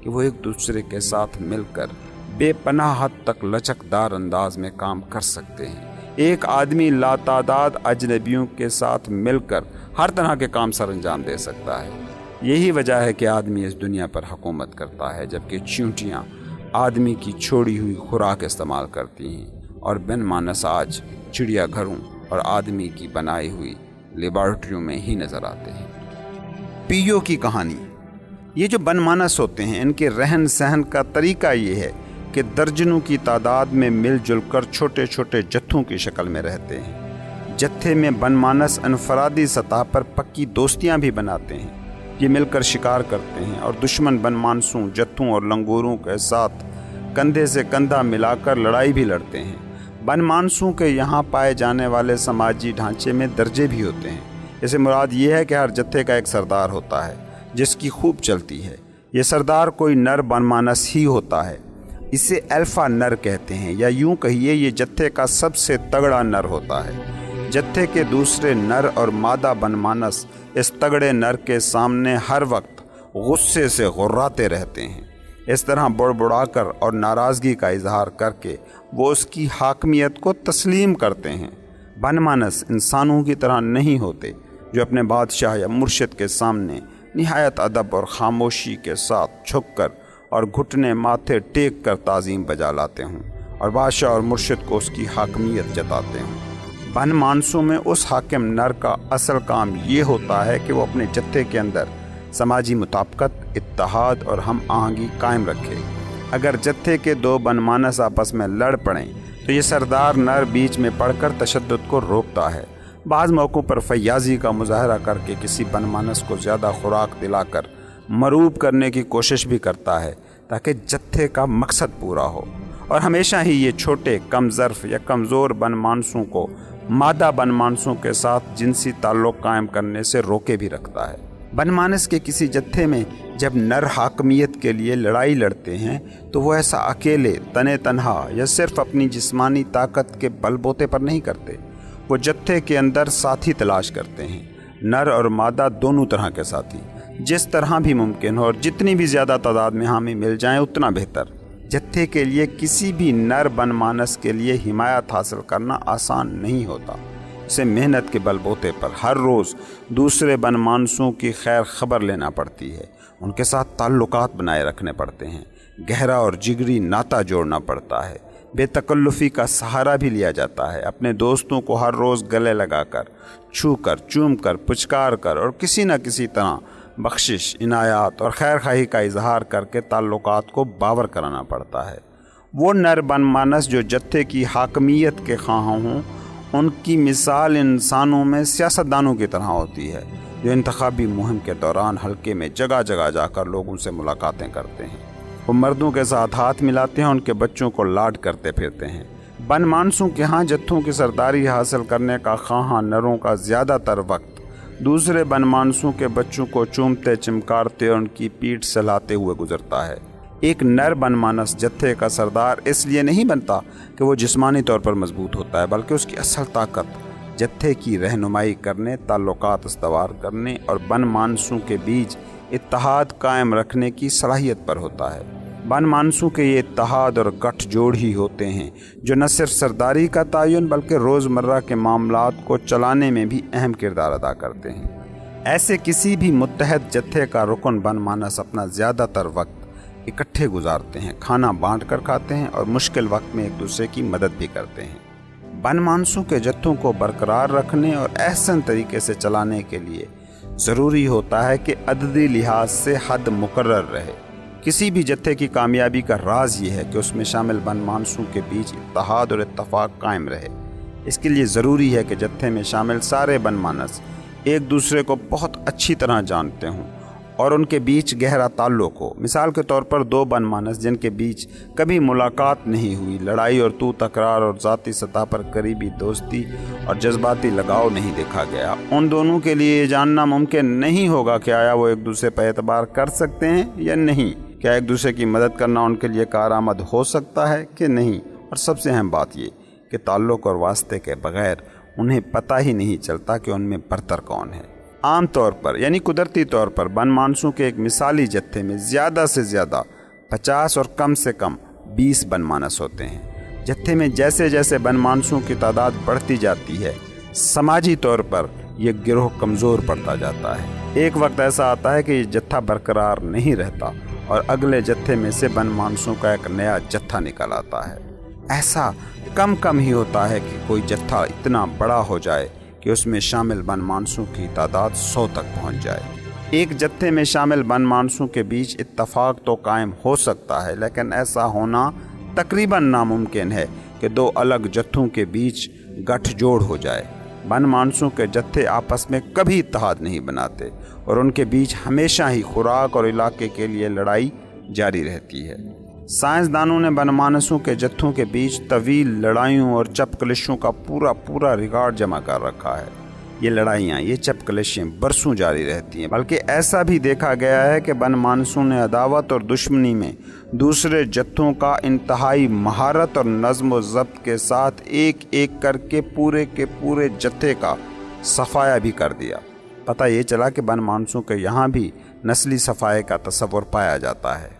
کہ وہ ایک دوسرے کے ساتھ مل کر بے پناہ حد تک لچکدار انداز میں کام کر سکتے ہیں۔ ایک آدمی لاتعداد اجنبیوں کے ساتھ مل کر ہر طرح کے کام سر انجام دے سکتا ہے۔ یہی وجہ ہے کہ آدمی اس دنیا پر حکومت کرتا ہے، جبکہ چیونٹیاں آدمی کی چھوڑی ہوئی خوراک استعمال کرتی ہیں، اور بن مانس آج چڑیا گھروں اور آدمی کی بنائی ہوئی لیبارٹریوں میں ہی نظر آتے ہیں۔ پیو کی کہانی۔ یہ جو بن مانس ہوتے ہیں، ان کے رہن سہن کا طریقہ یہ ہے کہ درجنوں کی تعداد میں مل جل کر چھوٹے چھوٹے جتھوں کی شکل میں رہتے ہیں۔ جتھے میں بن مانس انفرادی سطح پر پکی دوستیاں بھی بناتے ہیں۔ یہ مل کر شکار کرتے ہیں اور دشمن بن مانسوں، جتھوں اور لنگوروں کے ساتھ کندھے سے کندھا ملا کر لڑائی بھی لڑتے ہیں۔ بن مانسوں کے یہاں پائے جانے والے سماجی ڈھانچے میں درجے بھی ہوتے ہیں۔ اس سے مراد یہ ہے کہ ہر جتھے کا ایک سردار ہوتا ہے جس کی خوب چلتی ہے۔ یہ سردار کوئی نر بن مانس ہی ہوتا ہے۔ اسے الفا نر کہتے ہیں، یا یوں کہیے یہ جتھے کا سب سے تگڑا نر ہوتا ہے۔ جتھے کے دوسرے نر اور مادہ بن مانس اس تگڑے نر کے سامنے ہر وقت غصے سے غراتے رہتے ہیں۔ اس طرح بڑبڑا کر اور ناراضگی کا اظہار کر کے وہ اس کی حاکمیت کو تسلیم کرتے ہیں۔ بن مانس انسانوں کی طرح نہیں ہوتے جو اپنے بادشاہ یا مرشد کے سامنے نہایت ادب اور خاموشی کے ساتھ جھک کر اور گھٹنے ماتھے ٹیک کر تعظیم بجا لاتے ہوں اور بادشاہ اور مرشد کو اس کی حاکمیت جتاتے ہوں۔ بن مانسوں میں اس حاکم نر کا اصل کام یہ ہوتا ہے کہ وہ اپنے جتھے کے اندر سماجی مطابقت، اتحاد اور ہم آہنگی قائم رکھے۔ اگر جتھے کے دو بن مانس آپس میں لڑ پڑیں تو یہ سردار نر بیچ میں پڑھ کر تشدد کو روکتا ہے۔ بعض موقعوں پر فیاضی کا مظاہرہ کر کے کسی بن مانس کو زیادہ خوراک دلا کر مروب کرنے کی کوشش بھی کرتا ہے تاکہ جتھے کا مقصد پورا ہو، اور ہمیشہ ہی یہ چھوٹے، کم ظرف یا کمزور بن مانسوں کو مادہ بن مانسوں کے ساتھ جنسی تعلق قائم کرنے سے روکے بھی رکھتا ہے۔ بن مانس کے کسی جتھے میں جب نر حاکمیت کے لیے لڑائی لڑتے ہیں تو وہ ایسا اکیلے، تنے تنہا یا صرف اپنی جسمانی طاقت کے بل بوتے پر نہیں کرتے۔ وہ جتھے کے اندر ساتھی تلاش کرتے ہیں، نر اور مادہ دونوں طرح کے ساتھی، جس طرح بھی ممکن ہو، اور جتنی بھی زیادہ تعداد میں حامی مل جائیں اتنا بہتر۔ جتھے کے لیے کسی بھی نر بن مانس کے لیے حمایت حاصل کرنا آسان نہیں ہوتا۔ اسے محنت کے بل بوتے پر ہر روز دوسرے بن مانسوں کی خیر خبر لینا پڑتی ہے، ان کے ساتھ تعلقات بنائے رکھنے پڑتے ہیں، گہرا اور جگری ناطہ جوڑنا پڑتا ہے، بے تکلفی کا سہارا بھی لیا جاتا ہے، اپنے دوستوں کو ہر روز گلے لگا کر، چھو کر، چوم کر، پچکار کر اور کسی نہ کسی طرح بخشش، عنایات اور خیر خواہی کا اظہار کر کے تعلقات کو باور کرانا پڑتا ہے۔ وہ نر بن مانس جو جتھے کی حاکمیت کے خواہاں ہوں، ان کی مثال انسانوں میں سیاستدانوں کی طرح ہوتی ہے جو انتخابی مہم کے دوران حلقے میں جگہ جگہ جا کر لوگوں سے ملاقاتیں کرتے ہیں۔ وہ مردوں کے ساتھ ہاتھ ملاتے ہیں، ان کے بچوں کو لاڈ کرتے پھرتے ہیں۔ بن مانسوں کے ہاں جتھوں کی سرداری حاصل کرنے کا خواہاں نروں کا زیادہ تر وقت دوسرے بن مانسوں کے بچوں کو چومتے، چمکارتے اور ان کی پیٹھ سہلاتے ہوئے گزرتا ہے۔ ایک نر بن مانس جتھے کا سردار اس لیے نہیں بنتا کہ وہ جسمانی طور پر مضبوط ہوتا ہے، بلکہ اس کی اصل طاقت جتھے کی رہنمائی کرنے، تعلقات استوار کرنے اور بن مانسوں کے بیچ اتحاد قائم رکھنے کی صلاحیت پر ہوتا ہے۔ بن مانسوں کے یہ اتحاد اور گٹھ جوڑ ہی ہوتے ہیں جو نہ صرف سرداری کا تعین بلکہ روزمرہ کے معاملات کو چلانے میں بھی اہم کردار ادا کرتے ہیں۔ ایسے کسی بھی متحد جتھے کا رکن بن مانس اپنا زیادہ تر وقت اکٹھے گزارتے ہیں، کھانا بانٹ کر کھاتے ہیں اور مشکل وقت میں ایک دوسرے کی مدد بھی کرتے ہیں۔ بن مانسوں کے جتھوں کو برقرار رکھنے اور احسن طریقے سے چلانے کے لیے ضروری ہوتا ہے کہ عددی لحاظ سے حد مقرر رہے۔ کسی بھی جتھے کی کامیابی کا راز یہ ہے کہ اس میں شامل بن مانسوں کے بیچ اتحاد اور اتفاق قائم رہے۔ اس کے لیے ضروری ہے کہ جتھے میں شامل سارے بن مانس ایک دوسرے کو بہت اچھی طرح جانتے ہوں اور ان کے بیچ گہرا تعلق ہو۔ مثال کے طور پر دو بن مانس جن کے بیچ کبھی ملاقات نہیں ہوئی، لڑائی اور تو تکرار اور ذاتی سطح پر قریبی دوستی اور جذباتی لگاؤ نہیں دیکھا گیا، ان دونوں کے لیے یہ جاننا ممکن نہیں ہوگا کہ آیا وہ ایک دوسرے پر اعتبار کر سکتے ہیں یا نہیں، کیا ایک دوسرے کی مدد کرنا ان کے لیے کارآمد ہو سکتا ہے کہ نہیں، اور سب سے اہم بات یہ کہ تعلق اور واسطے کے بغیر انہیں پتہ ہی نہیں چلتا کہ ان میں برتر کون ہے۔ عام طور پر یعنی قدرتی طور پر بن مانسوں کے ایک مثالی جتھے میں زیادہ سے زیادہ 50 اور کم سے کم 20 بن مانس ہوتے ہیں۔ جتھے میں جیسے جیسے بن مانسوں کی تعداد بڑھتی جاتی ہے، سماجی طور پر یہ گروہ کمزور پڑتا جاتا ہے۔ ایک وقت ایسا آتا ہے کہ یہ جتھا برقرار نہیں رہتا اور اگلے جتھے میں سے بن مانسوں کا ایک نیا جتھا نکل آتا ہے۔ ایسا کم ہی ہوتا ہے کہ کوئی جتھا اتنا بڑا ہو جائے کہ اس میں شامل بن مانسوں کی تعداد 100 تک پہنچ جائے۔ ایک جتھے میں شامل بن مانسوں کے بیچ اتفاق تو قائم ہو سکتا ہے، لیکن ایسا ہونا تقریباً ناممکن ہے کہ دو الگ جتھوں کے بیچ گٹھ جوڑ ہو جائے۔ بن مانسوں کے جتھے آپس میں کبھی اتحاد نہیں بناتے اور ان کے بیچ ہمیشہ ہی خوراک اور علاقے کے لیے لڑائی جاری رہتی ہے۔ سائنسدانوں نے بن مانسوں کے جتھوں کے بیچ طویل لڑائیوں اور چپکلشوں کا پورا ریکارڈ جمع کر رکھا ہے۔ یہ لڑائیاں، یہ چپکلشیں برسوں جاری رہتی ہیں، بلکہ ایسا بھی دیکھا گیا ہے کہ بن مانسوں نے عداوت اور دشمنی میں دوسرے جتھوں کا انتہائی مہارت اور نظم و ضبط کے ساتھ ایک ایک کر کے پورے جتھے کا صفایا بھی کر دیا۔ پتہ یہ چلا کہ بن مانسوں کے یہاں بھی نسلی صفائے کا تصور پایا جاتا ہے۔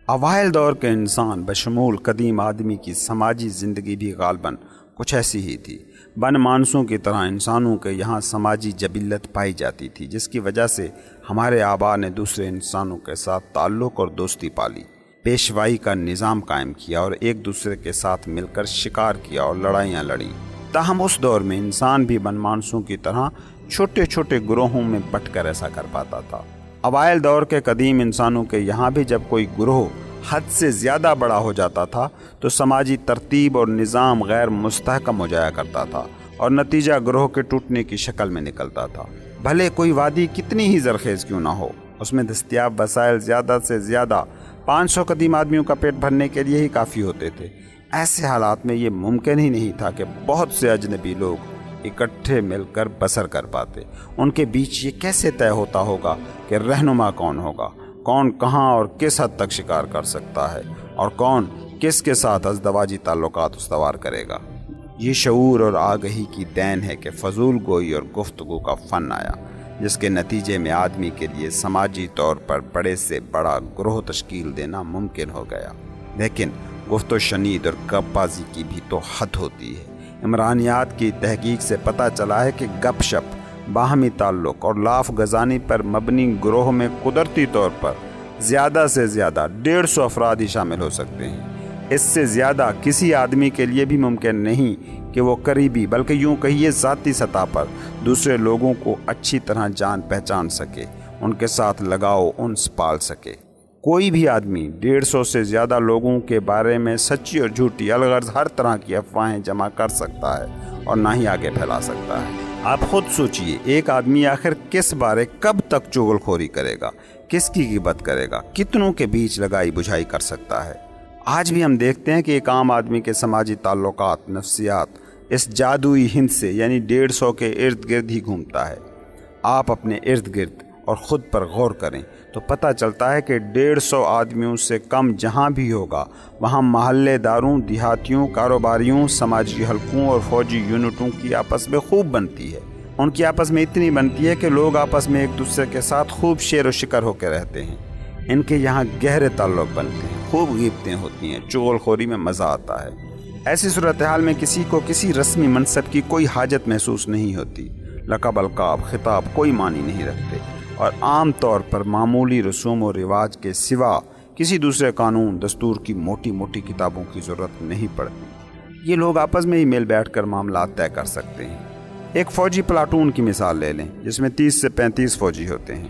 اوائل دور کے انسان بشمول قدیم آدمی کی سماجی زندگی بھی غالباً کچھ ایسی ہی تھی۔ بن مانسوں کی طرح انسانوں کے یہاں سماجی جبلت پائی جاتی تھی، جس کی وجہ سے ہمارے آبا نے دوسرے انسانوں کے ساتھ تعلق اور دوستی پالی، پیشوائی کا نظام قائم کیا اور ایک دوسرے کے ساتھ مل کر شکار کیا اور لڑائیاں لڑیں۔ تاہم اس دور میں انسان بھی بن مانسوں کی طرح چھوٹے چھوٹے گروہوں میں بٹ کر ایسا کر پاتا تھا۔ اوائل دور کے قدیم انسانوں کے یہاں بھی جب کوئی گروہ حد سے زیادہ بڑا ہو جاتا تھا تو سماجی ترتیب اور نظام غیر مستحکم ہو جایا کرتا تھا اور نتیجہ گروہ کے ٹوٹنے کی شکل میں نکلتا تھا۔ بھلے کوئی وادی کتنی ہی زرخیز کیوں نہ ہو، اس میں دستیاب وسائل زیادہ سے زیادہ 500 قدیم آدمیوں کا پیٹ بھرنے کے لیے ہی کافی ہوتے تھے۔ ایسے حالات میں یہ ممکن ہی نہیں تھا کہ بہت سے اجنبی لوگ اکٹھے مل کر بسر کر پاتے۔ ان کے بیچ یہ کیسے طے ہوتا ہوگا کہ رہنما کون ہوگا، کون کہاں اور کس حد تک شکار کر سکتا ہے اور کون کس کے ساتھ ازدواجی تعلقات استوار کرے گا؟ یہ شعور اور آگہی کی دین ہے کہ فضول گوئی اور گفتگو کا فن آیا، جس کے نتیجے میں آدمی کے لیے سماجی طور پر بڑے سے بڑا گروہ تشکیل دینا ممکن ہو گیا۔ لیکن گفت و شنید اور گپ بازی کی بھی تو حد ہوتی ہے۔ عمرانیات کی تحقیق سے پتہ چلا ہے کہ گپ شپ، باہمی تعلق اور لاف گزانی پر مبنی گروہ میں قدرتی طور پر زیادہ سے زیادہ 150 افراد ہی شامل ہو سکتے ہیں۔ اس سے زیادہ کسی آدمی کے لیے بھی ممکن نہیں کہ وہ قریبی بلکہ یوں کہیے ذاتی سطح پر دوسرے لوگوں کو اچھی طرح جان پہچان سکے، ان کے ساتھ لگاؤ انس پال سکے۔ کوئی بھی آدمی 150 سے زیادہ لوگوں کے بارے میں سچی اور جھوٹی الغرض ہر طرح کی افواہیں جمع کر سکتا ہے اور نہ ہی آگے پھیلا سکتا ہے۔ آپ خود سوچئے، ایک آدمی آخر کس بارے کب تک چغل خوری کرے گا، کس کی غیبت کرے گا، کتنوں کے بیچ لگائی بجھائی کر سکتا ہے؟ آج بھی ہم دیکھتے ہیں کہ ایک عام آدمی کے سماجی تعلقات، نفسیات اس جادوئی ہند سے یعنی 150 کے ارد گرد ہی گھومتا ہے۔ آپ اپنے ارد گرد اور خود پر غور کریں تو پتہ چلتا ہے کہ 150 آدمیوں سے کم جہاں بھی ہوگا وہاں محلے داروں، دیہاتیوں، کاروباریوں، سماجی حلقوں اور فوجی یونٹوں کی آپس میں خوب بنتی ہے۔ ان کی آپس میں اتنی بنتی ہے کہ لوگ آپس میں ایک دوسرے کے ساتھ خوب شیر و شکر ہو کے رہتے ہیں۔ ان کے یہاں گہرے تعلق بنتے ہیں، خوب غیبتیں ہوتی ہیں، چغل خوری میں مزہ آتا ہے۔ ایسی صورتحال میں کسی کو کسی رسمی منصب کی کوئی حاجت محسوس نہیں ہوتی۔ لقب، القاب، خطاب کوئی معنی نہیں رکھتے اور عام طور پر معمولی رسوم و رواج کے سوا کسی دوسرے قانون دستور کی موٹی موٹی کتابوں کی ضرورت نہیں پڑتی۔ یہ لوگ آپس میں ہی مل بیٹھ کر معاملات طے کر سکتے ہیں۔ ایک فوجی پلاٹون کی مثال لے لیں جس میں 30 سے 35 فوجی ہوتے ہیں۔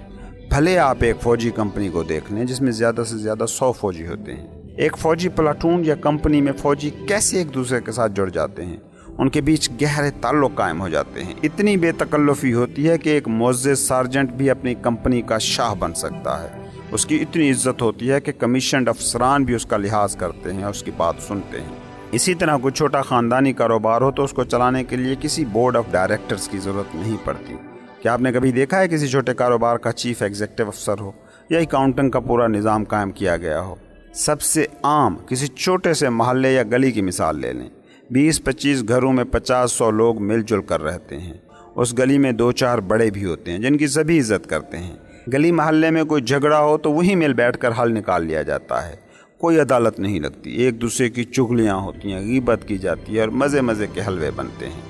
بھلے آپ ایک فوجی کمپنی کو دیکھ لیں جس میں زیادہ سے زیادہ 100 فوجی ہوتے ہیں۔ ایک فوجی پلاٹون یا کمپنی میں فوجی کیسے ایک دوسرے کے ساتھ جڑ جاتے ہیں، ان کے بیچ گہرے تعلق قائم ہو جاتے ہیں۔ اتنی بے تکلفی ہوتی ہے کہ ایک معزز سارجنٹ بھی اپنی کمپنی کا شاہ بن سکتا ہے۔ اس کی اتنی عزت ہوتی ہے کہ کمیشنڈ افسران بھی اس کا لحاظ کرتے ہیں اور اس کی بات سنتے ہیں۔ اسی طرح کوئی چھوٹا خاندانی کاروبار ہو تو اس کو چلانے کے لیے کسی بورڈ آف ڈائریکٹرز کی ضرورت نہیں پڑتی۔ کیا آپ نے کبھی دیکھا ہے کسی چھوٹے کاروبار کا چیف ایگزیکٹو افسر ہو یا اکاؤنٹنٹ کا پورا نظام قائم کیا گیا ہو؟ سب سے عام کسی چھوٹے سے محلے یا گلی کی مثال لے لیں۔ 20-25 گھروں میں 50-100 لوگ مل جل کر رہتے ہیں۔ اس گلی میں 2-4 بڑے بھی ہوتے ہیں جن کی سبھی عزت کرتے ہیں۔ گلی محلے میں کوئی جھگڑا ہو تو وہیں مل بیٹھ کر حل نکال لیا جاتا ہے، کوئی عدالت نہیں لگتی، ایک دوسرے کی چغلیاں ہوتی ہیں، غیبت کی جاتی ہے اور مزے مزے کے حلوے بنتے ہیں۔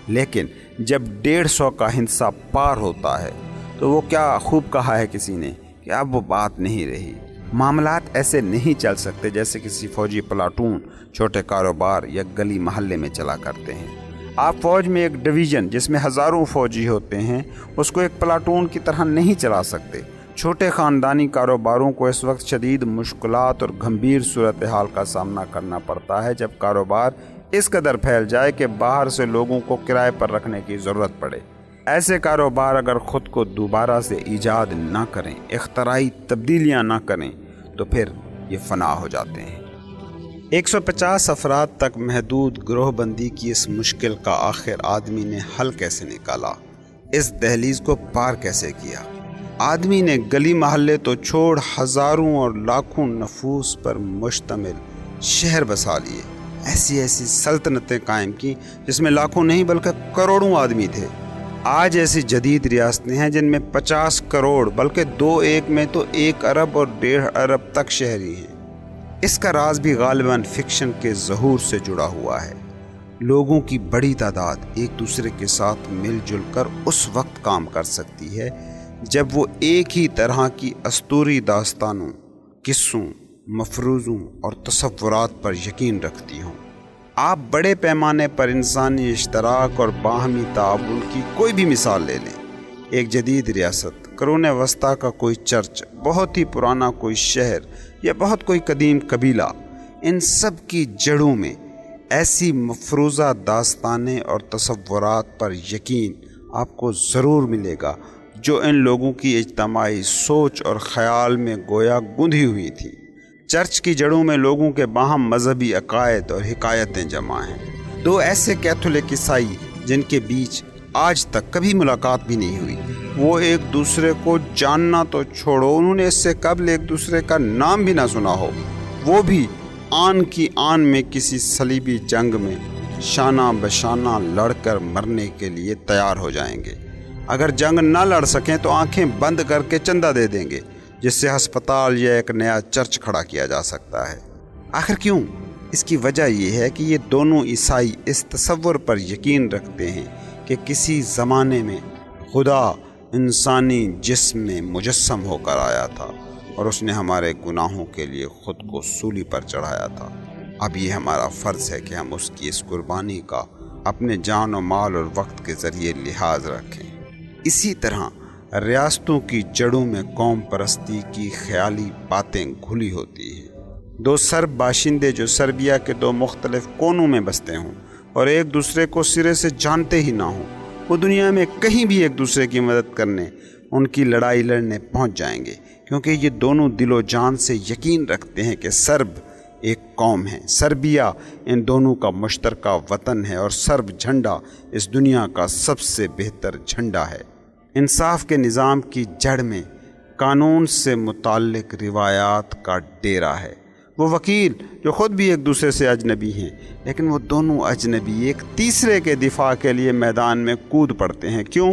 لیکن جب 150 کا ہندسہ پار ہوتا ہے تو وہ کیا خوب کہا ہے کسی نے کہ اب وہ بات نہیں رہی۔ معاملات ایسے نہیں چل سکتے جیسے کسی فوجی پلاٹون چھوٹے کاروبار یا گلی محلے میں چلا کرتے ہیں۔ آپ فوج میں ایک ڈویژن جس میں ہزاروں فوجی ہوتے ہیں اس کو ایک پلاٹون کی طرح نہیں چلا سکتے۔ چھوٹے خاندانی کاروباروں کو اس وقت شدید مشکلات اور گھمبیر صورتحال کا سامنا کرنا پڑتا ہے جب کاروبار اس قدر پھیل جائے کہ باہر سے لوگوں کو کرائے پر رکھنے کی ضرورت پڑے۔ ایسے کاروبار اگر خود کو دوبارہ سے ایجاد نہ کریں، اختراعی تبدیلیاں نہ کریں تو پھر یہ فنا ہو جاتے ہیں۔ 150 افراد تک محدود گروہ بندی کی اس مشکل کا آخر آدمی نے حل کیسے نکالا؟ اس دہلیز کو پار کیسے کیا؟ آدمی نے گلی محلے تو چھوڑ ہزاروں اور لاکھوں نفوس پر مشتمل شہر بسا لیے، ایسی سلطنتیں قائم کی جس میں لاکھوں نہیں بلکہ کروڑوں آدمی تھے۔ آج ایسی جدید ریاستیں ہیں جن میں 50 کروڑ بلکہ 2 میں تو 1 ارب اور 1.5 ارب تک شہری ہیں۔ اس کا راز بھی غالباً فکشن کے ظہور سے جڑا ہوا ہے۔ لوگوں کی بڑی تعداد ایک دوسرے کے ساتھ مل جل کر اس وقت کام کر سکتی ہے جب وہ ایک ہی طرح کی اسطوری داستانوں، قصوں، مفروضوں اور تصورات پر یقین رکھتی ہوں۔ آپ بڑے پیمانے پر انسانی اشتراک اور باہمی تعاون کی کوئی بھی مثال لے لیں۔ ایک جدید ریاست، قرون وسطیٰ کا کوئی چرچ، بہت ہی پرانا کوئی شہر یا بہت کوئی قدیم قبیلہ، ان سب کی جڑوں میں ایسی مفروضہ داستانیں اور تصورات پر یقین آپ کو ضرور ملے گا جو ان لوگوں کی اجتماعی سوچ اور خیال میں گویا گندھی ہوئی تھی۔ چرچ کی جڑوں میں لوگوں کے باہم مذہبی عقائد اور حکایتیں جمع ہیں۔ 2 ایسے کیتھولک عیسائی جن کے بیچ آج تک کبھی ملاقات بھی نہیں ہوئی، وہ ایک دوسرے کو جاننا تو چھوڑو، انہوں نے اس سے قبل ایک دوسرے کا نام بھی نہ سنا ہو، وہ بھی آن کی آن میں کسی صلیبی جنگ میں شانہ بشانہ لڑ کر مرنے کے لیے تیار ہو جائیں گے۔ اگر جنگ نہ لڑ سکیں تو آنکھیں بند کر کے چندہ دے دیں گے جس سے ہسپتال یا ایک نیا چرچ کھڑا کیا جا سکتا ہے۔ آخر کیوں؟ اس کی وجہ یہ ہے کہ یہ دونوں عیسائی اس تصور پر یقین رکھتے ہیں کہ کسی زمانے میں خدا انسانی جسم میں مجسم ہو کر آیا تھا اور اس نے ہمارے گناہوں کے لیے خود کو سولی پر چڑھایا تھا۔ اب یہ ہمارا فرض ہے کہ ہم اس کی اس قربانی کا اپنے جان و مال اور وقت کے ذریعے لحاظ رکھیں۔ اسی طرح ریاستوں کی جڑوں میں قوم پرستی کی خیالی باتیں گھلی ہوتی ہیں۔ 2 سرب باشندے جو سربیا کے 2 مختلف کونوں میں بستے ہوں اور ایک دوسرے کو سرے سے جانتے ہی نہ ہوں، وہ دنیا میں کہیں بھی ایک دوسرے کی مدد کرنے، ان کی لڑائی لڑنے پہنچ جائیں گے، کیونکہ یہ دونوں دل و جان سے یقین رکھتے ہیں کہ سرب ایک قوم ہے۔ سربیا ان دونوں کا مشترکہ وطن ہے اور سرب جھنڈا اس دنیا کا سب سے بہتر جھنڈا ہے۔ انصاف کے نظام کی جڑ میں قانون سے متعلق روایات کا ڈیرا ہے۔ وہ وکیل جو خود بھی ایک دوسرے سے اجنبی ہیں، لیکن وہ دونوں اجنبی ایک تیسرے کے دفاع کے لیے میدان میں کود پڑتے ہیں۔ کیوں؟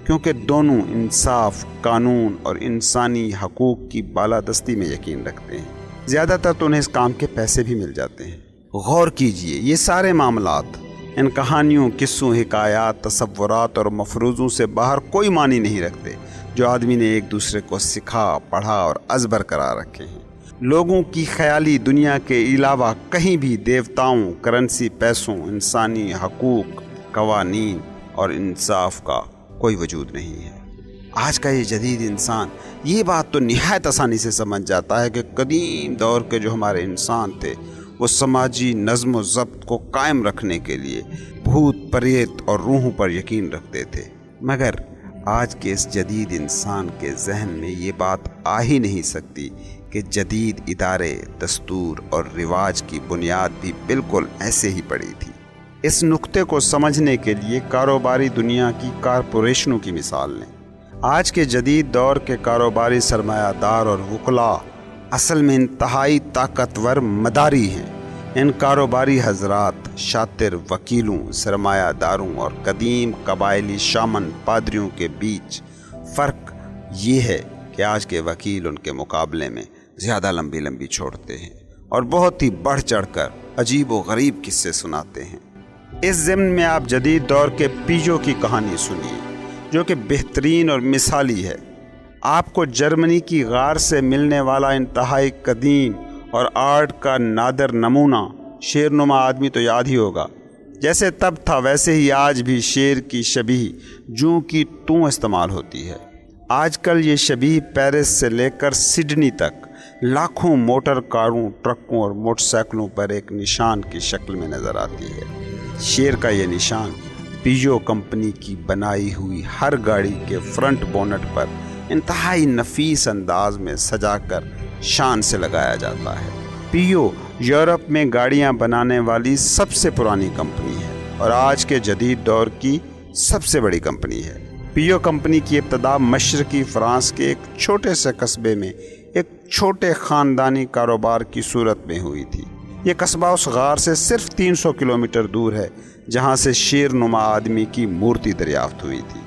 کیونکہ دونوں انصاف، قانون اور انسانی حقوق کی بالادستی میں یقین رکھتے ہیں۔ زیادہ تر تو انہیں اس کام کے پیسے بھی مل جاتے ہیں۔ غور کیجئے، یہ سارے معاملات ان کہانیوں، قصوں، حکایات، تصورات اور مفروضوں سے باہر کوئی معنی نہیں رکھتے جو آدمی نے ایک دوسرے کو سکھا، پڑھا اور ازبر کرا رکھے ہیں۔ لوگوں کی خیالی دنیا کے علاوہ کہیں بھی دیوتاؤں، کرنسی، پیسوں، انسانی حقوق، قوانین اور انصاف کا کوئی وجود نہیں ہے۔ آج کا یہ جدید انسان یہ بات تو نہایت آسانی سے سمجھ جاتا ہے کہ قدیم دور کے جو ہمارے انسان تھے وہ سماجی نظم و ضبط کو قائم رکھنے کے لیے بھوت، پریت اور روحوں پر یقین رکھتے تھے، مگر آج کے اس جدید انسان کے ذہن میں یہ بات آ ہی نہیں سکتی کہ جدید ادارے، دستور اور رواج کی بنیاد بھی بالکل ایسے ہی پڑی تھی۔ اس نقطے کو سمجھنے کے لیے کاروباری دنیا کی کارپوریشنوں کی مثال لیں۔ آج کے جدید دور کے کاروباری سرمایہ دار اور وکلاء اصل میں انتہائی طاقتور مداری ہیں۔ ان کاروباری حضرات، شاطر وکیلوں، سرمایہ داروں اور قدیم قبائلی شامن پادریوں کے بیچ فرق یہ ہے کہ آج کے وکیل ان کے مقابلے میں زیادہ لمبی لمبی چھوڑتے ہیں اور بہت ہی بڑھ چڑھ کر عجیب و غریب قصے سناتے ہیں۔ اس ضمن میں آپ جدید دور کے پیجو کی کہانی سنیے، جو کہ بہترین اور مثالی ہے۔ آپ کو جرمنی کی غار سے ملنے والا انتہائی قدیم اور آرٹ کا نادر نمونہ شیرنما آدمی تو یاد ہی ہوگا۔ جیسے تب تھا ویسے ہی آج بھی شیر کی شبیہ جوں کی توں استعمال ہوتی ہے۔ آج کل یہ شبیہ پیرس سے لے کر سڈنی تک لاکھوں موٹر کاروں، ٹرکوں اور موٹر سائیکلوں پر ایک نشان کی شکل میں نظر آتی ہے۔ شیر کا یہ نشان پیجو کمپنی کی بنائی ہوئی ہر گاڑی کے فرنٹ بونٹ پر انتہائی نفیس انداز میں سجا کر شان سے لگایا جاتا ہے۔ پیجو یورپ میں گاڑیاں بنانے والی سب سے پرانی کمپنی ہے اور آج کے جدید دور کی سب سے بڑی کمپنی ہے۔ پیجو کمپنی کی ابتدا مشرقی فرانس کے ایک چھوٹے سے قصبے میں ایک چھوٹے خاندانی کاروبار کی صورت میں ہوئی تھی۔ یہ قصبہ اس غار سے صرف 300 کلومیٹر دور ہے جہاں سے شیر نما آدمی کی مورتی دریافت ہوئی تھی۔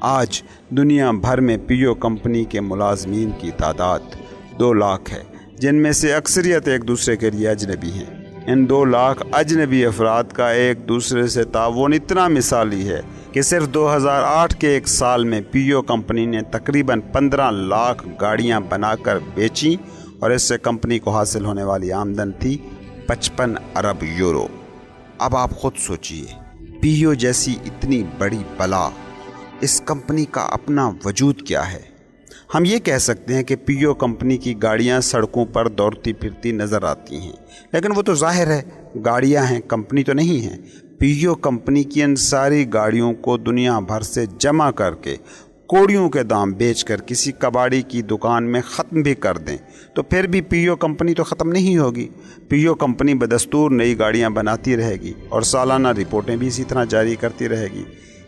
آج دنیا بھر میں پیجو کمپنی کے ملازمین کی تعداد 2 لاکھ ہے، جن میں سے اکثریت ایک دوسرے کے لیے اجنبی ہیں۔ ان 2 لاکھ اجنبی افراد کا ایک دوسرے سے تعاون اتنا مثالی ہے کہ صرف 2008 کے ایک سال میں پیجو کمپنی نے تقریباً 15 لاکھ گاڑیاں بنا کر بیچیں اور اس سے کمپنی کو حاصل ہونے والی آمدن تھی 55 ارب یورو۔ اب آپ خود سوچئے، پیجو جیسی اتنی بڑی بلا، اس کمپنی کا اپنا وجود کیا ہے؟ ہم یہ کہہ سکتے ہیں کہ پیجو کمپنی کی گاڑیاں سڑکوں پر دوڑتی پھرتی نظر آتی ہیں، لیکن وہ تو ظاہر ہے گاڑیاں ہیں، کمپنی تو نہیں ہیں۔ پیجو کمپنی کی ان ساری گاڑیوں کو دنیا بھر سے جمع کر کے کوڑیوں کے دام بیچ کر کسی کباڑی کی دکان میں ختم بھی کر دیں تو پھر بھی پیجو کمپنی تو ختم نہیں ہوگی۔ پیجو کمپنی بدستور نئی گاڑیاں بناتی رہے گی اور سالانہ رپورٹیں بھی اسی طرح جاری کرتی رہے گی۔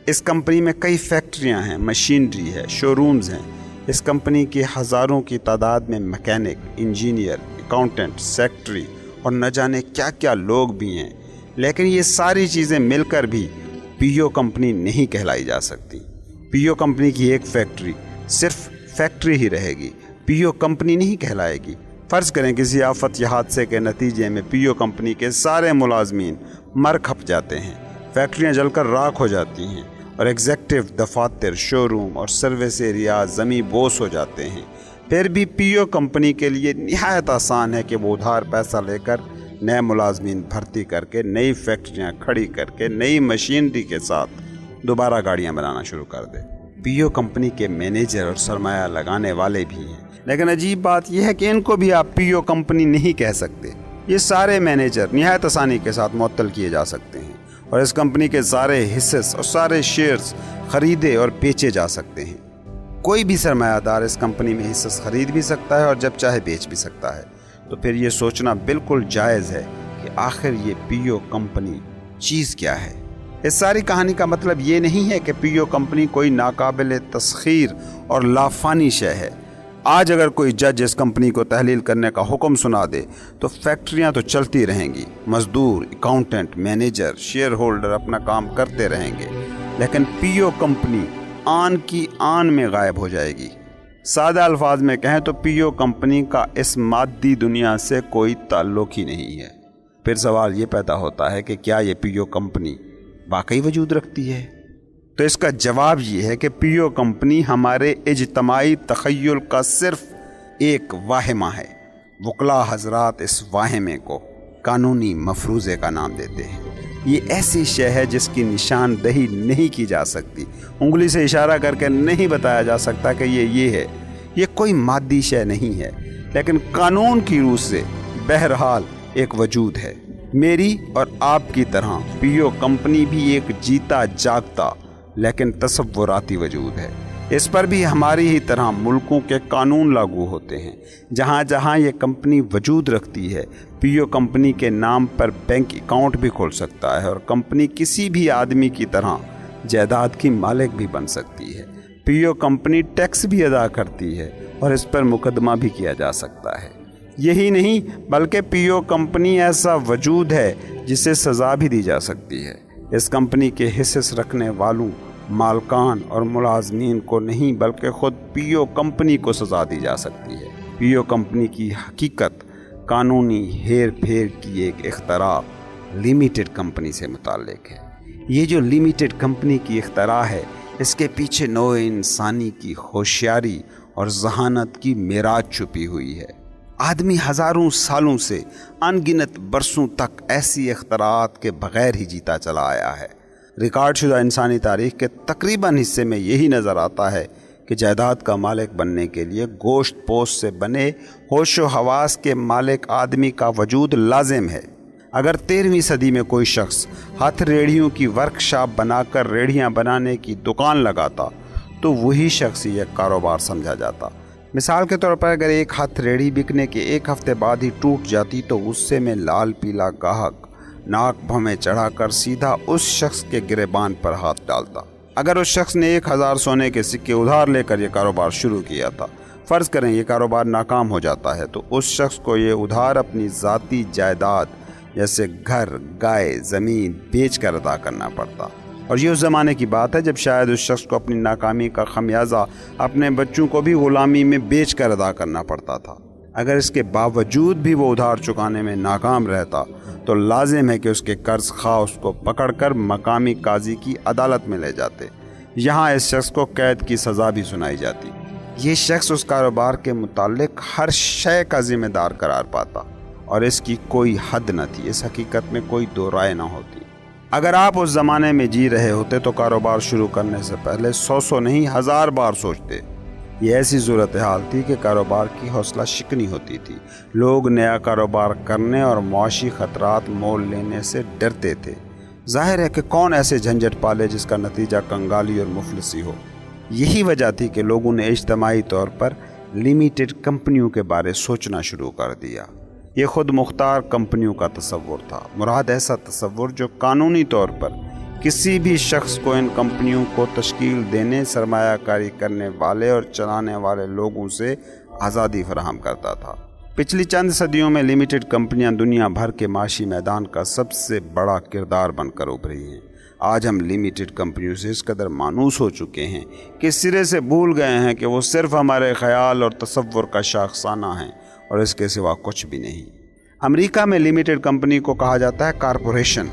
اس کمپنی میں کئی فیکٹریاں ہیں، مشینری ہے، شو رومز ہیں۔ اس کمپنی کی ہزاروں کی تعداد میں مکینک، انجینئر، اکاؤنٹنٹ، سیکٹری اور نہ جانے کیا کیا لوگ بھی ہیں، لیکن یہ ساری چیزیں مل کر بھی پیجو کمپنی نہیں کہلائی جا سکتی۔ پیجو کمپنی کی ایک فیکٹری صرف فیکٹری ہی رہے گی، پیجو کمپنی نہیں کہلائے گی۔ فرض کریں کسی آفت یا حادثے کے نتیجے میں پیجو کمپنی کے سارے ملازمین مر کھپ جاتے ہیں، فیکٹریاں جل کر راکھ ہو جاتی ہیں اور ایگزیکٹو دفاتر، شو روم اور سروس ایریا زمیں بوس ہو جاتے ہیں، پھر بھی پیجو کمپنی کے لیے نہایت آسان ہے کہ وہ ادھار پیسہ لے کر نئے ملازمین بھرتی کر کے نئی فیکٹریاں کھڑی کر کے نئی مشینری کے ساتھ دوبارہ گاڑیاں بنانا شروع کر دے۔ پیجو کمپنی کے مینیجر اور سرمایہ لگانے والے بھی ہیں، لیکن عجیب بات یہ ہے کہ ان کو بھی آپ پیجو کمپنی نہیں کہہ سکتے۔ یہ سارے مینیجر نہایت آسانی کے ساتھ معطل کیے جا سکتے ہیں اور اس کمپنی کے سارے حصص اور سارے شیئرز خریدے اور بیچے جا سکتے ہیں۔ کوئی بھی سرمایہ دار اس کمپنی میں حصص خرید بھی سکتا ہے اور جب چاہے بیچ بھی سکتا ہے۔ تو پھر یہ سوچنا بالکل جائز ہے کہ آخر یہ پیجو کمپنی چیز کیا ہے۔ اس ساری کہانی کا مطلب یہ نہیں ہے کہ پیجو کمپنی کوئی ناقابل تسخیر اور لافانی شے ہے۔ آج اگر کوئی جج اس کمپنی کو تحلیل کرنے کا حکم سنا دے تو فیکٹریاں تو چلتی رہیں گی، مزدور، اکاؤنٹنٹ، مینیجر، شیئر ہولڈر اپنا کام کرتے رہیں گے، لیکن پیجو کمپنی آن کی آن میں غائب ہو جائے گی۔ سادہ الفاظ میں کہیں تو پیجو کمپنی کا اس مادی دنیا سے کوئی تعلق ہی نہیں ہے۔ پھر سوال یہ پیدا ہوتا ہے کہ کیا یہ پیجو کمپنی واقعی وجود رکھتی ہے؟ تو اس کا جواب یہ ہے کہ پیجو کمپنی ہمارے اجتماعی تخیل کا صرف ایک واہمہ ہے۔ وکلا حضرات اس واہمے کو قانونی مفروضے کا نام دیتے ہیں۔ یہ ایسی شے ہے جس کی نشاندہی نہیں کی جا سکتی، انگلی سے اشارہ کر کے نہیں بتایا جا سکتا کہ یہ ہے۔ یہ کوئی مادی شے نہیں ہے، لیکن قانون کی روح سے بہرحال ایک وجود ہے۔ میری اور آپ کی طرح پیجو کمپنی بھی ایک جیتا جاگتا لیکن تصوراتی وجود ہے۔ اس پر بھی ہماری ہی طرح ملکوں کے قانون لاگو ہوتے ہیں۔ جہاں جہاں یہ کمپنی وجود رکھتی ہے، پیجو کمپنی کے نام پر بینک اکاؤنٹ بھی کھول سکتا ہے اور کمپنی کسی بھی آدمی کی طرح جائیداد کی مالک بھی بن سکتی ہے۔ پیجو کمپنی ٹیکس بھی ادا کرتی ہے اور اس پر مقدمہ بھی کیا جا سکتا ہے۔ یہی نہیں بلکہ پیو کمپنی ایسا وجود ہے جسے سزا بھی دی جا سکتی ہے۔ اس کمپنی کے حصص رکھنے والوں، مالکان اور ملازمین کو نہیں بلکہ خود پیو کمپنی کو سزا دی جا سکتی ہے۔ پیو کمپنی کی حقیقت قانونی ہیر پھیر کی ایک اختراع لمیٹڈ کمپنی سے متعلق ہے۔ یہ جو لمیٹڈ کمپنی کی اختراع ہے، اس کے پیچھے نوع انسانی کی ہوشیاری اور ذہانت کی معراج چھپی ہوئی ہے۔ آدمی ہزاروں سالوں سے ان گنت برسوں تک ایسی اختراعات کے بغیر ہی جیتا چلا آیا ہے۔ ریکارڈ شدہ انسانی تاریخ کے تقریباً حصے میں یہی نظر آتا ہے کہ جائیداد کا مالک بننے کے لیے گوشت پوست سے بنے ہوش و حواس کے مالک آدمی کا وجود لازم ہے۔ اگر 13ویں صدی میں کوئی شخص ہاتھ ریڑھیوں کی ورک شاپ بنا کر ریڑھیاں بنانے کی دکان لگاتا تو وہی شخص یہ کاروبار سمجھا جاتا۔ مثال کے طور پر اگر ایک ہاتھ ریڑھی بکنے کے ایک ہفتے بعد ہی ٹوٹ جاتی تو غصے میں لال پیلا گاہک ناک بھویں چڑھا کر سیدھا اس شخص کے گریبان پر ہاتھ ڈالتا۔ اگر اس شخص نے 1000 سونے کے سکے ادھار لے کر یہ کاروبار شروع کیا تھا، فرض کریں یہ کاروبار ناکام ہو جاتا ہے تو اس شخص کو یہ ادھار اپنی ذاتی جائیداد جیسے گھر، گائے، زمین بیچ کر ادا کرنا پڑتا۔ اور یہ اس زمانے کی بات ہے جب شاید اس شخص کو اپنی ناکامی کا خمیازہ اپنے بچوں کو بھی غلامی میں بیچ کر ادا کرنا پڑتا تھا۔ اگر اس کے باوجود بھی وہ ادھار چکانے میں ناکام رہتا تو لازم ہے کہ اس کے قرض خواہ اس کو پکڑ کر مقامی قاضی کی عدالت میں لے جاتے۔ یہاں اس شخص کو قید کی سزا بھی سنائی جاتی۔ یہ شخص اس کاروبار کے متعلق ہر شے کا ذمہ دار قرار پاتا اور اس کی کوئی حد نہ تھی۔ اس حقیقت میں کوئی دو رائے نہ ہوتی۔ اگر آپ اس زمانے میں جی رہے ہوتے تو کاروبار شروع کرنے سے پہلے 100 نہیں 1000 بار سوچتے۔ یہ ایسی صورتحال تھی کہ کاروبار کی حوصلہ شکنی ہوتی تھی۔ لوگ نیا کاروبار کرنے اور معاشی خطرات مول لینے سے ڈرتے تھے۔ ظاہر ہے کہ کون ایسے جھنجٹ پالے جس کا نتیجہ کنگالی اور مفلسی ہو۔ یہی وجہ تھی کہ لوگوں نے اجتماعی طور پر لمیٹڈ کمپنیوں کے بارے سوچنا شروع کر دیا۔ یہ خود مختار کمپنیوں کا تصور تھا، مراد ایسا تصور جو قانونی طور پر کسی بھی شخص کو ان کمپنیوں کو تشکیل دینے، سرمایہ کاری کرنے والے اور چلانے والے لوگوں سے آزادی فراہم کرتا تھا۔ پچھلی چند صدیوں میں لمیٹڈ کمپنیاں دنیا بھر کے معاشی میدان کا سب سے بڑا کردار بن کر ابھری ہیں۔ آج ہم لمیٹڈ کمپنیوں سے اس قدر مانوس ہو چکے ہیں کہ سرے سے بھول گئے ہیں کہ وہ صرف ہمارے خیال اور تصور کا شاخسانہ ہیں اور اس کے سوا کچھ بھی نہیں۔ امریکہ میں لمیٹڈ کمپنی کو کہا جاتا ہے کارپوریشن۔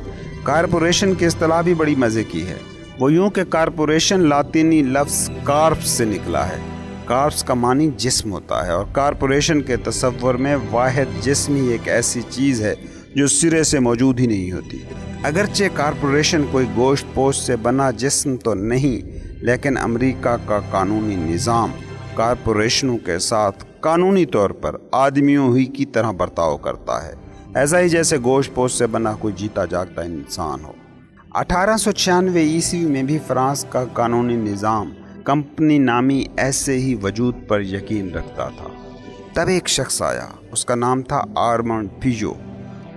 کارپوریشن کی اصطلاح بھی بڑی مزے کی ہے۔ وہ یوں کہ کارپوریشن لاطینی لفظ کارپس سے نکلا ہے۔ کارپس کا معنی جسم ہوتا ہے اور کارپوریشن کے تصور میں واحد جسم ہی ایک ایسی چیز ہے جو سرے سے موجود ہی نہیں ہوتی۔ اگرچہ کارپوریشن کوئی گوشت پوست سے بنا جسم تو نہیں، لیکن امریکہ کا قانونی نظام کارپوریشنوں کے ساتھ قانونی طور پر آدمیوں ہی کی طرح برتاؤ کرتا ہے، ایسا ہی جیسے گوشت پوست سے بنا کوئی جیتا جاگتا انسان ہو۔ 1896 عیسوی میں بھی فرانس کا قانونی نظام کمپنی نامی ایسے ہی وجود پر یقین رکھتا تھا۔ تب ایک شخص آیا، اس کا نام تھا آرمانڈ پیژو۔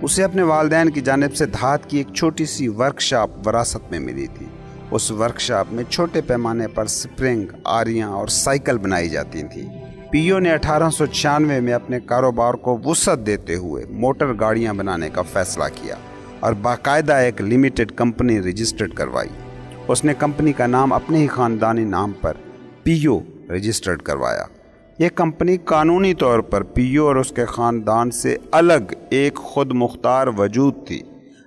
اسے اپنے والدین کی جانب سے دھات کی ایک چھوٹی سی ورک شاپ وراثت میں ملی تھی۔ اس ورک شاپ میں چھوٹے پیمانے پر سپرنگ، آریاں اور سائیکل بنائی جاتی تھیں۔ پیو نے 1896 میں اپنے کاروبار کو وسعت دیتے ہوئے موٹر گاڑیاں بنانے کا فیصلہ کیا اور باقاعدہ ایک لمیٹڈ کمپنی رجسٹرڈ کروائی۔ اس نے کمپنی کا نام اپنے ہی خاندانی نام پر پیو رجسٹرڈ کروایا۔ یہ کمپنی قانونی طور پر پیو اور اس کے خاندان سے الگ ایک خود مختار وجود تھی۔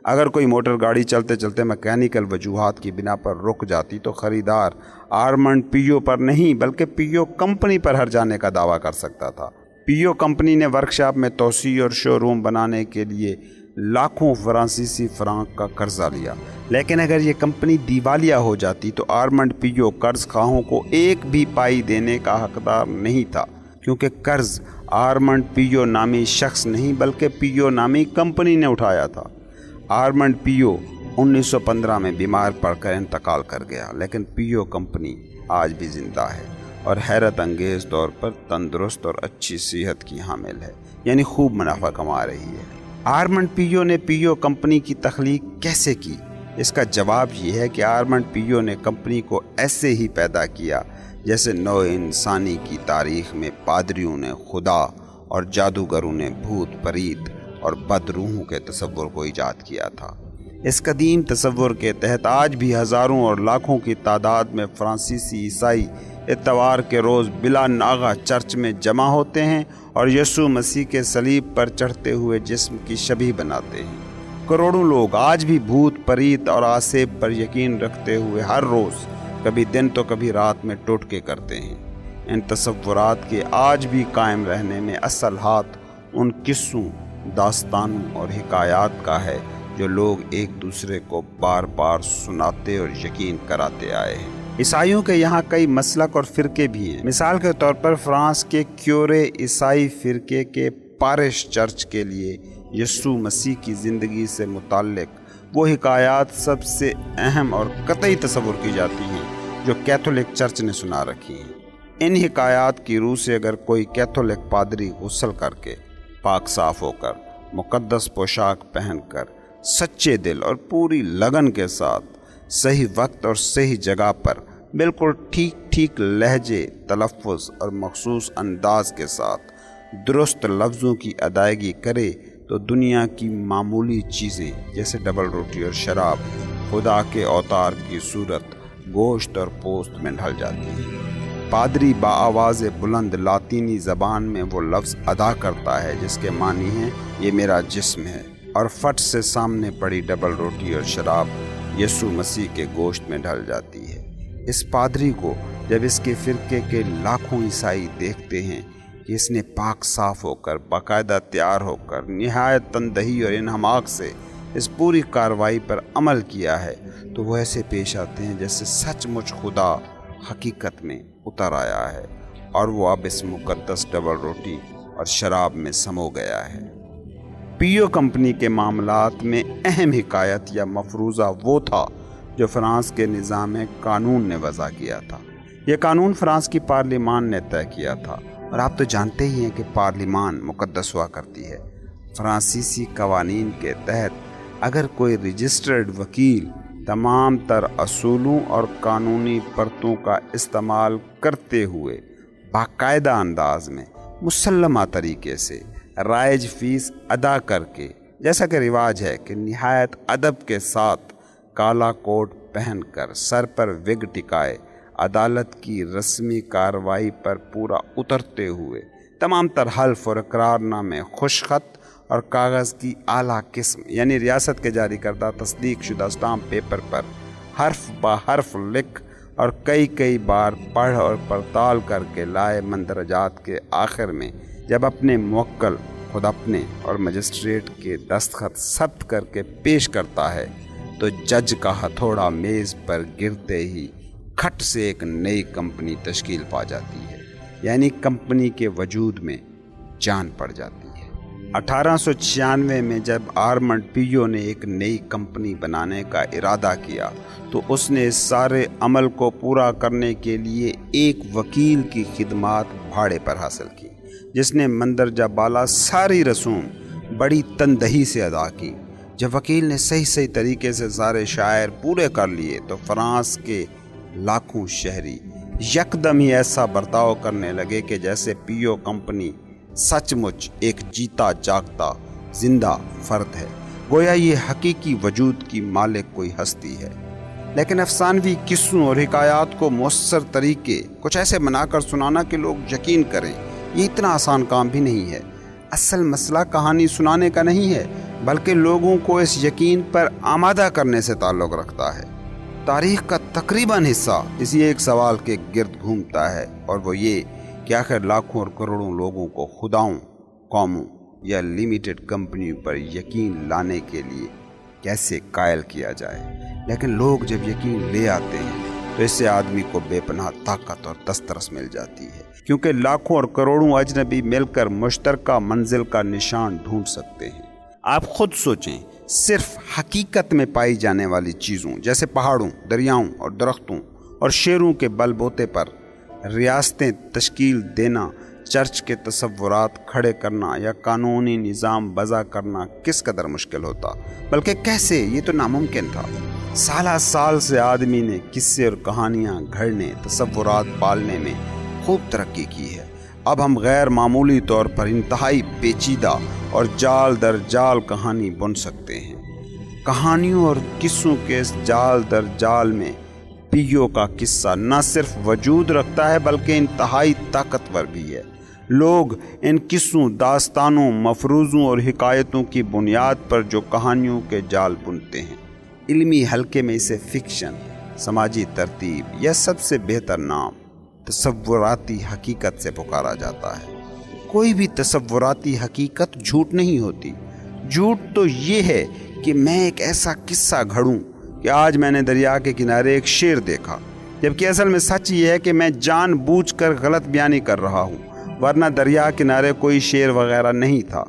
اگر کوئی موٹر گاڑی چلتے چلتے میکینیکل وجوہات کی بنا پر رک جاتی تو خریدار آرمنڈ پیو پر نہیں بلکہ پیو کمپنی پر ہر جانے کا دعویٰ کر سکتا تھا۔ پیو کمپنی نے ورک شاپ میں توسیع اور شو روم بنانے کے لیے لاکھوں فرانسیسی فرانک کا قرضہ لیا، لیکن اگر یہ کمپنی دیوالیہ ہو جاتی تو آرمنڈ پیو قرض خواہوں کو ایک بھی پائی دینے کا حقدار نہیں تھا، کیونکہ قرض آرمنڈ پیو نامی شخص نہیں بلکہ پیو نامی کمپنی نے اٹھایا تھا۔ آرمنڈ پیو 1915 میں بیمار پڑ کر انتقال کر گیا، لیکن پیو کمپنی آج بھی زندہ ہے اور حیرت انگیز طور پر تندرست اور اچھی صحت کی حامل ہے، یعنی خوب منافع کما رہی ہے۔ آرمنڈ پیو نے پیو کمپنی کی تخلیق کیسے کی؟ اس کا جواب یہ ہے کہ آرمنڈ پیو نے کمپنی کو ایسے ہی پیدا کیا جیسے نوع انسانی کی تاریخ میں پادریوں نے خدا اور جادوگروں نے بھوت پریت اور بد روحوں کے تصور کو ایجاد کیا تھا۔ اس قدیم تصور کے تحت آج بھی ہزاروں اور لاکھوں کی تعداد میں فرانسیسی عیسائی اتوار کے روز بلا ناغہ چرچ میں جمع ہوتے ہیں اور یسوع مسیح کے صلیب پر چڑھتے ہوئے جسم کی شبیہ بناتے ہیں۔ کروڑوں لوگ آج بھی بھوت پریت اور آسیب پر یقین رکھتے ہوئے ہر روز کبھی دن تو کبھی رات میں ٹوٹکے کرتے ہیں۔ ان تصورات کے آج بھی قائم رہنے میں اصل ہاتھ ان قصوں، داستانوں اور حکایات کا ہے جو لوگ ایک دوسرے کو بار بار سناتے اور یقین کراتے آئے ہیں۔ عیسائیوں کے یہاں کئی مسلک اور فرقے بھی ہیں۔ مثال کے طور پر فرانس کے کیورے عیسائی فرقے کے پارش چرچ کے لیے یسوع مسیح کی زندگی سے متعلق وہ حکایات سب سے اہم اور قطعی تصور کی جاتی ہیں جو کیتھولک چرچ نے سنا رکھی ہیں۔ ان حکایات کی روح سے اگر کوئی کیتھولک پادری غسل کر کے، پاک صاف ہو کر، مقدس پوشاک پہن کر، سچے دل اور پوری لگن کے ساتھ صحیح وقت اور صحیح جگہ پر بالکل ٹھیک لہجے، تلفظ اور مخصوص انداز کے ساتھ درست لفظوں کی ادائیگی کرے تو دنیا کی معمولی چیزیں جیسے ڈبل روٹی اور شراب خدا کے اوتار کی صورت گوشت اور پوست میں ڈھل جاتی ہیں۔ پادری بآواز بلند لاطینی زبان میں وہ لفظ ادا کرتا ہے جس کے معنی ہیں یہ میرا جسم ہے، اور فٹ سے سامنے پڑی ڈبل روٹی اور شراب یسوع مسیح کے گوشت میں ڈھل جاتی ہے۔ اس پادری کو جب اس کے فرقے کے لاکھوں عیسائی دیکھتے ہیں کہ اس نے پاک صاف ہو کر، باقاعدہ تیار ہو کر، نہایت تندہی اور انہماک سے اس پوری کارروائی پر عمل کیا ہے، تو وہ ایسے پیش آتے ہیں جیسے سچ مچ خدا حقیقت میں اتر آیا ہے اور وہ اب اس مقدس ڈبل روٹی اور شراب میں سمو گیا ہے۔ پیو کمپنی کے معاملات میں اہم حکایت یا مفروضہ وہ تھا جو فرانس کے نظام قانون نے وضع کیا تھا۔ یہ قانون فرانس کی پارلیمان نے طے کیا تھا، اور آپ تو جانتے ہی ہیں کہ پارلیمان مقدس ہوا کرتی ہے۔ فرانسیسی قوانین کے تحت اگر کوئی رجسٹرڈ وکیل تمام تر اصولوں اور قانونی پرتوں کا استعمال کرتے ہوئے باقاعدہ انداز میں مسلمہ طریقے سے رائج فیس ادا کر کے، جیسا کہ رواج ہے کہ نہایت ادب کے ساتھ کالا کوٹ پہن کر، سر پر وگ ٹکائے، عدالت کی رسمی کارروائی پر پورا اترتے ہوئے تمام تر حلف اور اقرار نامے خوش خط اور کاغذ کی اعلیٰ قسم یعنی ریاست کے جاری کردہ تصدیق شدہ اسٹامپ پیپر پر حرف با حرف لکھ اور کئی بار پڑھ اور پڑتال کر کے لائے مندرجات کے آخر میں جب اپنے موکل، خود اپنے اور مجسٹریٹ کے دستخط ثبت کر کے پیش کرتا ہے تو جج کا ہتھوڑا میز پر گرتے ہی کھٹ سے ایک نئی کمپنی تشکیل پا جاتی ہے، یعنی کمپنی کے وجود میں جان پڑ جاتی ہے۔ 1896 میں جب آرمنڈ پیو نے ایک نئی کمپنی بنانے کا ارادہ کیا تو اس نے اس سارے عمل کو پورا کرنے کے لیے ایک وکیل کی خدمات بھاڑے پر حاصل کی، جس نے مندرجہ بالا ساری رسوم بڑی تندہی سے ادا کی۔ جب وکیل نے صحیح طریقے سے سارے شائر پورے کر لیے تو فرانس کے لاکھوں شہری یکدم ہی ایسا برتاؤ کرنے لگے کہ جیسے پیو کمپنی سچ مچ ایک جیتا جاگتا زندہ فرد ہے، گویا یہ حقیقی وجود کی مالک کوئی ہستی ہے۔ لیکن افسانوی قصوں اور حکایات کو مؤثر طریقے کچھ ایسے بنا کر سنانا کہ لوگ یقین کریں، یہ اتنا آسان کام بھی نہیں ہے۔ اصل مسئلہ کہانی سنانے کا نہیں ہے، بلکہ لوگوں کو اس یقین پر آمادہ کرنے سے تعلق رکھتا ہے۔ تاریخ کا تقریباً حصہ اسی ایک سوال کے گرد گھومتا ہے، اور وہ یہ کہ آخر لاکھوں اور کروڑوں لوگوں کو خداؤں، قوموں یا لیمیٹڈ کمپنیوں پر یقین لانے کے لیے کیسے قائل کیا جائے۔ لیکن لوگ جب یقین لے آتے ہیں تو اس سے آدمی کو بے پناہ طاقت اور دسترس مل جاتی ہے، کیونکہ لاکھوں اور کروڑوں اجنبی مل کر مشترکہ منزل کا نشان ڈھونڈ سکتے ہیں۔ آپ خود سوچیں، صرف حقیقت میں پائی جانے والی چیزوں جیسے پہاڑوں، دریاؤں اور درختوں اور شیروں کے بل بوتے پر ریاستیں تشکیل دینا، چرچ کے تصورات کھڑے کرنا یا قانونی نظام وضع کرنا کس قدر مشکل ہوتا، بلکہ کیسے، یہ تو ناممکن تھا۔ سالہ سال سے آدمی نے قصے اور کہانیاں گھڑنے، تصورات پالنے میں خوب ترقی کی ہے۔ اب ہم غیر معمولی طور پر انتہائی پیچیدہ اور جال در جال کہانی بن سکتے ہیں۔ کہانیوں اور قصوں کے اس جال در جال میں پیو کا قصہ نہ صرف وجود رکھتا ہے بلکہ انتہائی طاقتور بھی ہے۔ لوگ ان قصوں، داستانوں، مفروضوں اور حکایتوں کی بنیاد پر جو کہانیوں کے جال بنتے ہیں، علمی حلقے میں اسے فکشن، سماجی ترتیب یا سب سے بہتر نام تصوراتی حقیقت سے پکارا جاتا ہے۔ کوئی بھی تصوراتی حقیقت جھوٹ نہیں ہوتی۔ جھوٹ تو یہ ہے کہ میں ایک ایسا قصہ گھڑوں کہ آج میں نے دریا کے کنارے ایک شیر دیکھا، جبکہ اصل میں سچ یہ ہے کہ میں جان بوجھ کر غلط بیانی کر رہا ہوں، ورنہ دریا کنارے کوئی شیر وغیرہ نہیں تھا۔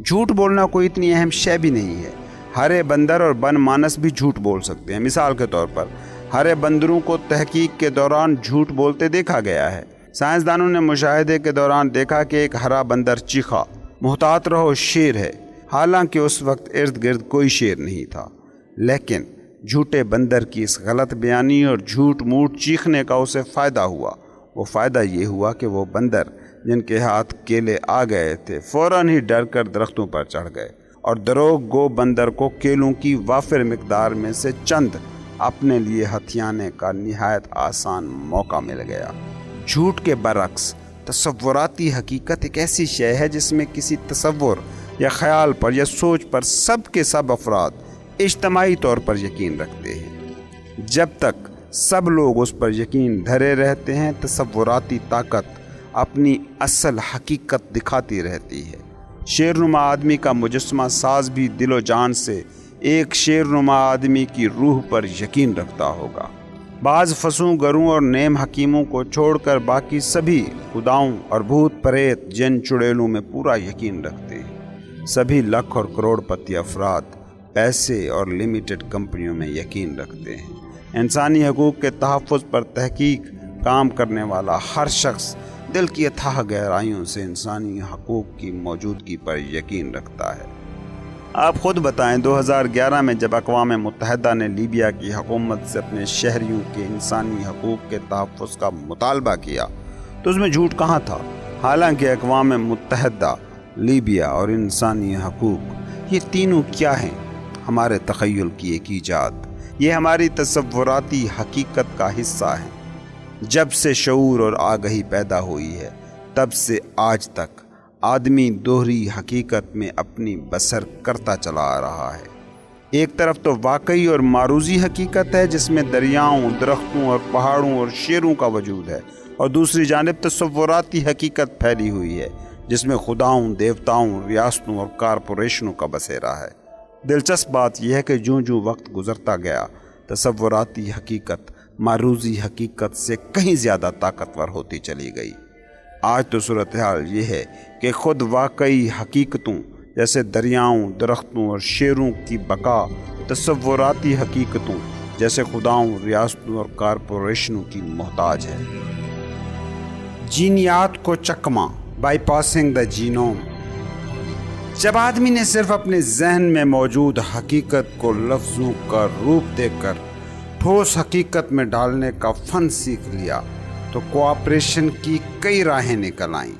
جھوٹ بولنا کوئی اتنی اہم شے بھی نہیں ہے۔ ہرے بندر اور بن مانس بھی جھوٹ بول سکتے ہیں۔ مثال کے طور پر ہرے بندروں کو تحقیق کے دوران جھوٹ بولتے دیکھا گیا ہے۔ سائنسدانوں نے مشاہدے کے دوران دیکھا کہ ایک ہرا بندر چیخا، محتاط رہو شیر ہے، حالانکہ اس وقت ارد گرد کوئی شیر نہیں تھا۔ لیکن جھوٹے بندر کی اس غلط بیانی اور جھوٹ موٹ چیخنے کا اسے فائدہ ہوا۔ وہ فائدہ یہ ہوا کہ وہ بندر جن کے ہاتھ کیلے آ گئے تھے فوراً ہی ڈر کر درختوں پر چڑھ گئے، اور دروغ گو بندر کو کیلوں کی وافر مقدار میں سے چند اپنے لیے ہتھیانے کا نہایت آسان موقع مل گیا۔ جھوٹ کے برعکس تصوراتی حقیقت ایک ایسی شے ہے جس میں کسی تصور یا خیال پر یا سوچ پر سب کے سب افراد اجتماعی طور پر یقین رکھتے ہیں۔ جب تک سب لوگ اس پر یقین دھرے رہتے ہیں، تصوراتی طاقت اپنی اصل حقیقت دکھاتی رہتی ہے۔ شیر نما آدمی کا مجسمہ ساز بھی دل و جان سے ایک شیر نما آدمی کی روح پر یقین رکھتا ہوگا۔ بعض فسوں گروں اور نیم حکیموں کو چھوڑ کر باقی سبھی خداؤں اور بھوت پریت جن چڑیلوں میں پورا یقین رکھتے ہیں۔ سبھی لاکھ اور کروڑ پتی افراد پیسے اور لمیٹڈ کمپنیوں میں یقین رکھتے ہیں۔ انسانی حقوق کے تحفظ پر تحقیق کام کرنے والا ہر شخص دل کی اتھاہ گہرائیوں سے انسانی حقوق کی موجودگی پر یقین رکھتا ہے۔ آپ خود بتائیں، 2011 میں جب اقوام متحدہ نے لیبیا کی حکومت سے اپنے شہریوں کے انسانی حقوق کے تحفظ کا مطالبہ کیا تو اس میں جھوٹ کہاں تھا؟ حالانکہ اقوام متحدہ، لیبیا اور انسانی حقوق، یہ تینوں کیا ہیں؟ ہمارے تخیل کی ایک ایجاد۔ یہ ہماری تصوراتی حقیقت کا حصہ ہے۔ جب سے شعور اور آگہی پیدا ہوئی ہے، تب سے آج تک آدمی دوہری حقیقت میں اپنی بسر کرتا چلا آ رہا ہے۔ ایک طرف تو واقعی اور معروضی حقیقت ہے جس میں دریاؤں، درختوں اور پہاڑوں اور شیروں کا وجود ہے، اور دوسری جانب تصوراتی حقیقت پھیلی ہوئی ہے جس میں خداؤں، دیوتاؤں، ریاستوں اور کارپوریشنوں کا بسیرا ہے۔ دلچسپ بات یہ ہے کہ جوں جوں وقت گزرتا گیا، تصوراتی حقیقت معروضی حقیقت سے کہیں زیادہ طاقتور ہوتی چلی گئی۔ آج تو صورتحال یہ ہے کہ خود واقعی حقیقتوں جیسے دریاؤں، درختوں اور شیروں کی بقا تصوراتی حقیقتوں جیسے خداؤں، ریاستوں اور کارپوریشنوں کی محتاج ہے۔ جینیات کو Chakma, by passing the genome. جب آدمی نے صرف اپنے ذہن میں موجود حقیقت کو لفظوں کا روپ دے کر ٹھوس حقیقت میں ڈالنے کا فن سیکھ لیا تو کوآپریشن کی کئی راہیں نکل آئیں۔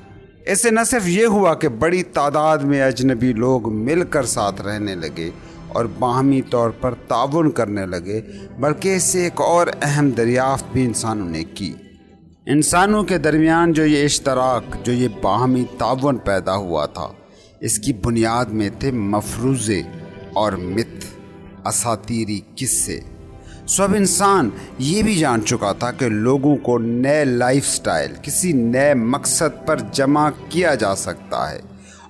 اس سے نہ صرف یہ ہوا کہ بڑی تعداد میں اجنبی لوگ مل کر ساتھ رہنے لگے اور باہمی طور پر تعاون کرنے لگے، بلکہ اس سے ایک اور اہم دریافت بھی انسانوں نے کی۔ انسانوں کے درمیان جو یہ اشتراک، جو یہ باہمی تعاون پیدا ہوا تھا، اس کی بنیاد میں تھے مفروضے اور مت، اساطیری قصے۔ اب انسان یہ بھی جان چکا تھا کہ لوگوں کو نئے لائف سٹائل، کسی نئے مقصد پر جمع کیا جا سکتا ہے،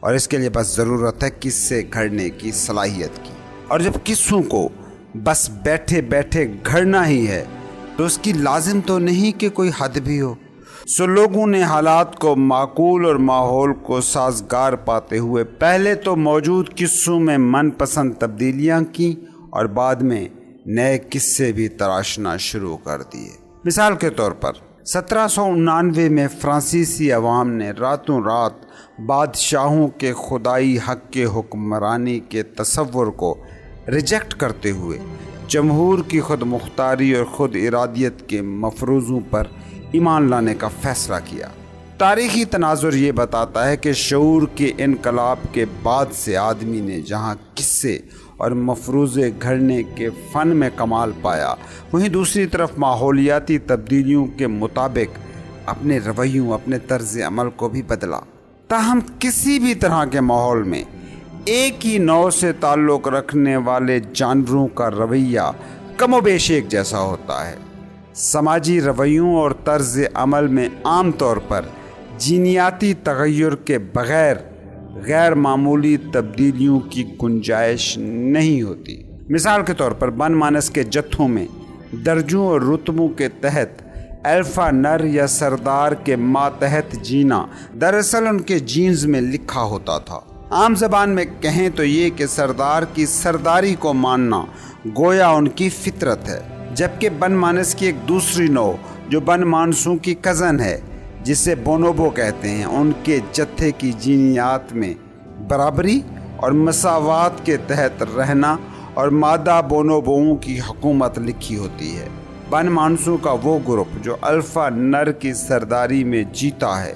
اور اس کے لیے بس ضرورت ہے قصے گھڑنے کی صلاحیت کی۔ اور جب قصوں کو بس بیٹھے بیٹھے گھڑنا ہی ہے تو اس کی لازم تو نہیں کہ کوئی حد بھی ہو۔ لوگوں نے حالات کو معقول اور ماحول کو سازگار پاتے ہوئے پہلے تو موجود قصوں میں من پسند تبدیلیاں کیں اور بعد میں نئے قصے بھی تراشنا شروع کر دیے۔ مثال کے طور پر 1799 میں فرانسیسی عوام نے راتوں رات بادشاہوں کے خدائی حق کے حکمرانی کے تصور کو ریجیکٹ کرتے ہوئے جمہور کی خود مختاری اور خود ارادیت کے مفروضوں پر ایمان لانے کا فیصلہ کیا۔ تاریخی تناظر یہ بتاتا ہے کہ شعور کے انقلاب کے بعد سے آدمی نے جہاں قصے اور مفروضے گھڑنے کے فن میں کمال پایا، وہیں دوسری طرف ماحولیاتی تبدیلیوں کے مطابق اپنے رویوں، اپنے طرز عمل کو بھی بدلا۔ تاہم کسی بھی طرح کے ماحول میں ایک ہی نوع سے تعلق رکھنے والے جانوروں کا رویہ کم و بیش ایک جیسا ہوتا ہے۔ سماجی رویوں اور طرز عمل میں عام طور پر جینیاتی تغیر کے بغیر غیر معمولی تبدیلیوں کی گنجائش نہیں ہوتی۔ مثال کے طور پر بن مانس کے جتھوں میں درجوں اور رتبوں کے تحت الفا نر یا سردار کے ماتحت جینا دراصل ان کے جینز میں لکھا ہوتا تھا۔ عام زبان میں کہیں تو یہ کہ سردار کی سرداری کو ماننا گویا ان کی فطرت ہے، جبکہ بن مانس کی ایک دوسری نوع جو بن مانسوں کی کزن ہے، جسے بونوبو کہتے ہیں، ان کے جتھے کی جینیات میں برابری اور مساوات کے تحت رہنا اور مادہ بونوبوؤں کی حکومت لکھی ہوتی ہے۔ بن مانسوں کا وہ گروپ جو الفا نر کی سرداری میں جیتا ہے،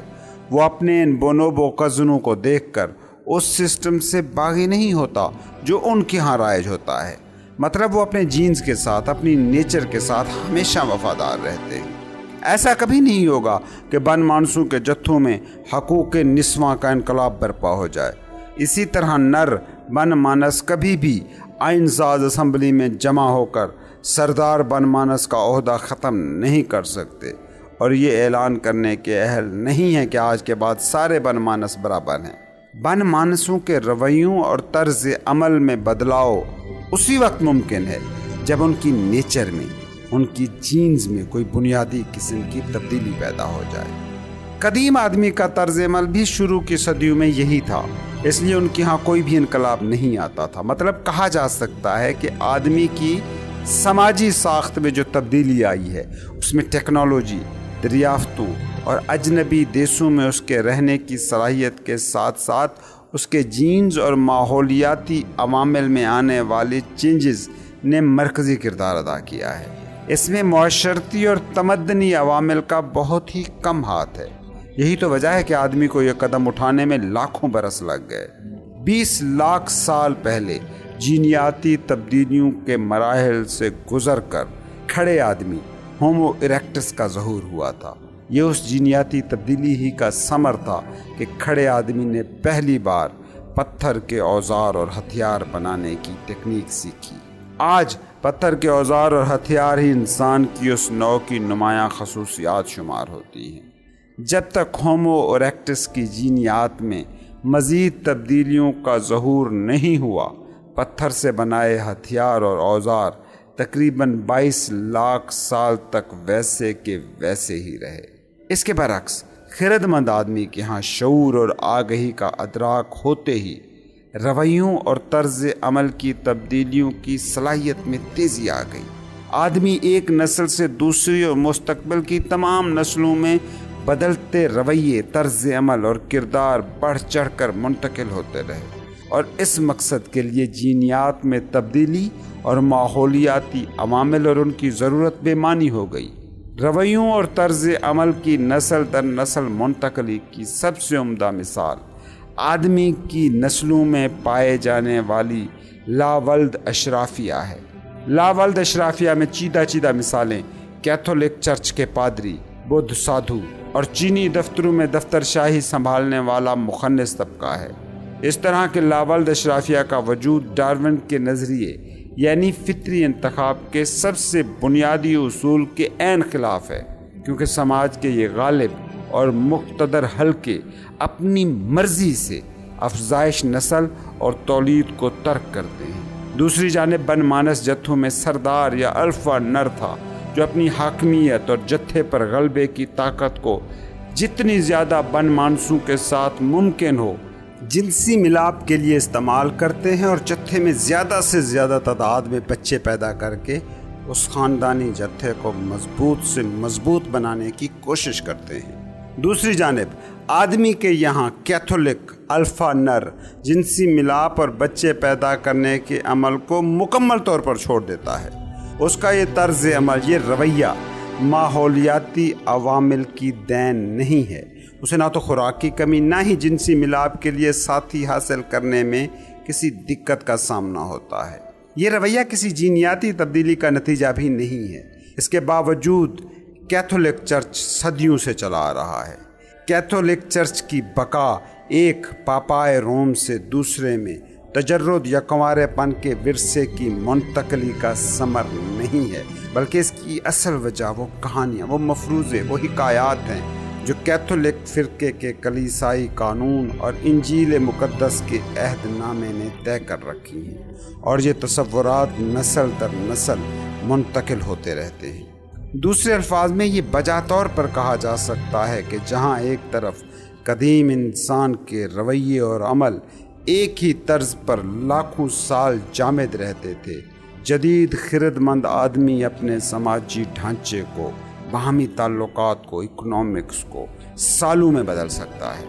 وہ اپنے ان بونوبو کزنوں کو دیکھ کر اس سسٹم سے باغی نہیں ہوتا جو ان کے ہاں رائج ہوتا ہے۔ مطلب وہ اپنے جینز کے ساتھ، اپنی نیچر کے ساتھ ہمیشہ وفادار رہتے ہیں۔ ایسا کبھی نہیں ہوگا کہ بن مانسوں کے جتھوں میں حقوق نسواں کا انقلاب برپا ہو جائے۔ اسی طرح نر بن مانس کبھی بھی آئین ساز اسمبلی میں جمع ہو کر سردار بن مانس کا عہدہ ختم نہیں کر سکتے، اور یہ اعلان کرنے کے اہل نہیں ہے کہ آج کے بعد سارے بن مانس برابر ہیں۔ بن مانسوں کے رویوں اور طرز عمل میں بدلاؤ اسی وقت ممکن ہے جب ان کی نیچر میں، ان کی جینز میں کوئی بنیادی قسم کی تبدیلی پیدا ہو جائے۔ قدیم آدمی کا طرز عمل بھی شروع کی صدیوں میں یہی تھا، اس لیے ان کے ہاں کوئی بھی انقلاب نہیں آتا تھا۔ مطلب کہا جا سکتا ہے کہ آدمی کی سماجی ساخت میں جو تبدیلی آئی ہے، اس میں ٹیکنالوجی، دریافتوں اور اجنبی دیسوں میں اس کے رہنے کی صلاحیت کے ساتھ ساتھ اس کے جینز اور ماحولیاتی عوامل میں آنے والی چینجز نے مرکزی کردار ادا کیا ہے۔ اس میں معاشرتی اور تمدنی عوامل کا بہت ہی کم ہاتھ ہے۔ یہی تو وجہ ہے کہ آدمی کو یہ قدم اٹھانے میں لاکھوں برس لگ گئے۔ 20 لاکھ سال پہلے جینیاتی تبدیلیوں کے مراحل سے گزر کر کھڑے آدمی ہومو ایریکٹس کا ظہور ہوا تھا۔ یہ اس جینیاتی تبدیلی ہی کا ثمر تھا کہ کھڑے آدمی نے پہلی بار پتھر کے اوزار اور ہتھیار بنانے کی تکنیک سیکھی۔ آج پتھر کے اوزار اور ہتھیار ہی انسان کی اس نوع کی نمایاں خصوصیات شمار ہوتی ہیں۔ جب تک ہومو ایریکٹس کی جینیات میں مزید تبدیلیوں کا ظہور نہیں ہوا، پتھر سے بنائے ہتھیار اور اوزار تقریباً 22 لاکھ سال تک ویسے کے ویسے ہی رہے۔ اس کے برعکس خرد مند آدمی کے ہاں شعور اور آگہی کا ادراک ہوتے ہی رویوں اور طرز عمل کی تبدیلیوں کی صلاحیت میں تیزی آ گئی۔ آدمی ایک نسل سے دوسری اور مستقبل کی تمام نسلوں میں بدلتے رویے، طرز عمل اور کردار بڑھ چڑھ کر منتقل ہوتے رہے، اور اس مقصد کے لیے جینیات میں تبدیلی اور ماحولیاتی عوامل اور ان کی ضرورت بے معنی ہو گئی۔ رویوں اور طرز عمل کی نسل در نسل منتقلی کی سب سے عمدہ مثال آدمی کی نسلوں میں پائے جانے والی لاولد اشرافیہ ہے۔ لاولد اشرافیہ میں چیدہ مثالیں کیتھولک چرچ کے پادری، بدھ سادھو اور چینی دفتروں میں دفتر شاہی سنبھالنے والا مخنث طبقہ ہے۔ اس طرح کے لاولد اشرافیہ کا وجود ڈارون کے نظریے یعنی فطری انتخاب کے سب سے بنیادی اصول کے عین خلاف ہے، کیونکہ سماج کے یہ غالب اور مقتدر حلقے اپنی مرضی سے افزائش نسل اور تولید کو ترک کرتے ہیں۔ دوسری جانب بن مانس جتھوں میں سردار یا الفا نر تھا، جو اپنی حاکمیت اور جتھے پر غلبے کی طاقت کو جتنی زیادہ بن مانسوں کے ساتھ ممکن ہو جنسی ملاپ کے لیے استعمال کرتے ہیں، اور جتھے میں زیادہ سے زیادہ تعداد میں بچے پیدا کر کے اس خاندانی جتھے کو مضبوط سے مضبوط بنانے کی کوشش کرتے ہیں۔ دوسری جانب آدمی کے یہاں کیتھولک الفا نر جنسی ملاپ اور بچے پیدا کرنے کے عمل کو مکمل طور پر چھوڑ دیتا ہے۔ اس کا یہ طرز عمل، یہ رویہ ماحولیاتی عوامل کی دین نہیں ہے، اسے نہ تو خوراک کی کمی نہ ہی جنسی ملاپ کے لیے ساتھی حاصل کرنے میں کسی دقت کا سامنا ہوتا ہے۔ یہ رویہ کسی جینیاتی تبدیلی کا نتیجہ بھی نہیں ہے۔ اس کے باوجود کیتھولک چرچ صدیوں سے چلا آ رہا ہے۔ کیتھولک چرچ کی بقا ایک پاپائے روم سے دوسرے میں تجرد یا کنوارے پن کے ورثے کی منتقلی کا ثمر نہیں ہے، بلکہ اس کی اصل وجہ وہ کہانیاں، وہ مفروضے، وہ حکایات ہیں جو کیتھولک فرقے کے کلیسائی قانون اور انجیل مقدس کے عہد نامے نے طے کر رکھی ہیں، اور یہ تصورات نسل در نسل منتقل ہوتے رہتے ہیں۔ دوسرے الفاظ میں یہ بجا طور پر کہا جا سکتا ہے کہ جہاں ایک طرف قدیم انسان کے رویے اور عمل ایک ہی طرز پر لاکھوں سال جامد رہتے تھے، جدید خرد مند آدمی اپنے سماجی ڈھانچے کو، باہمی تعلقات کو، اکنامکس کو سالوں میں بدل سکتا ہے۔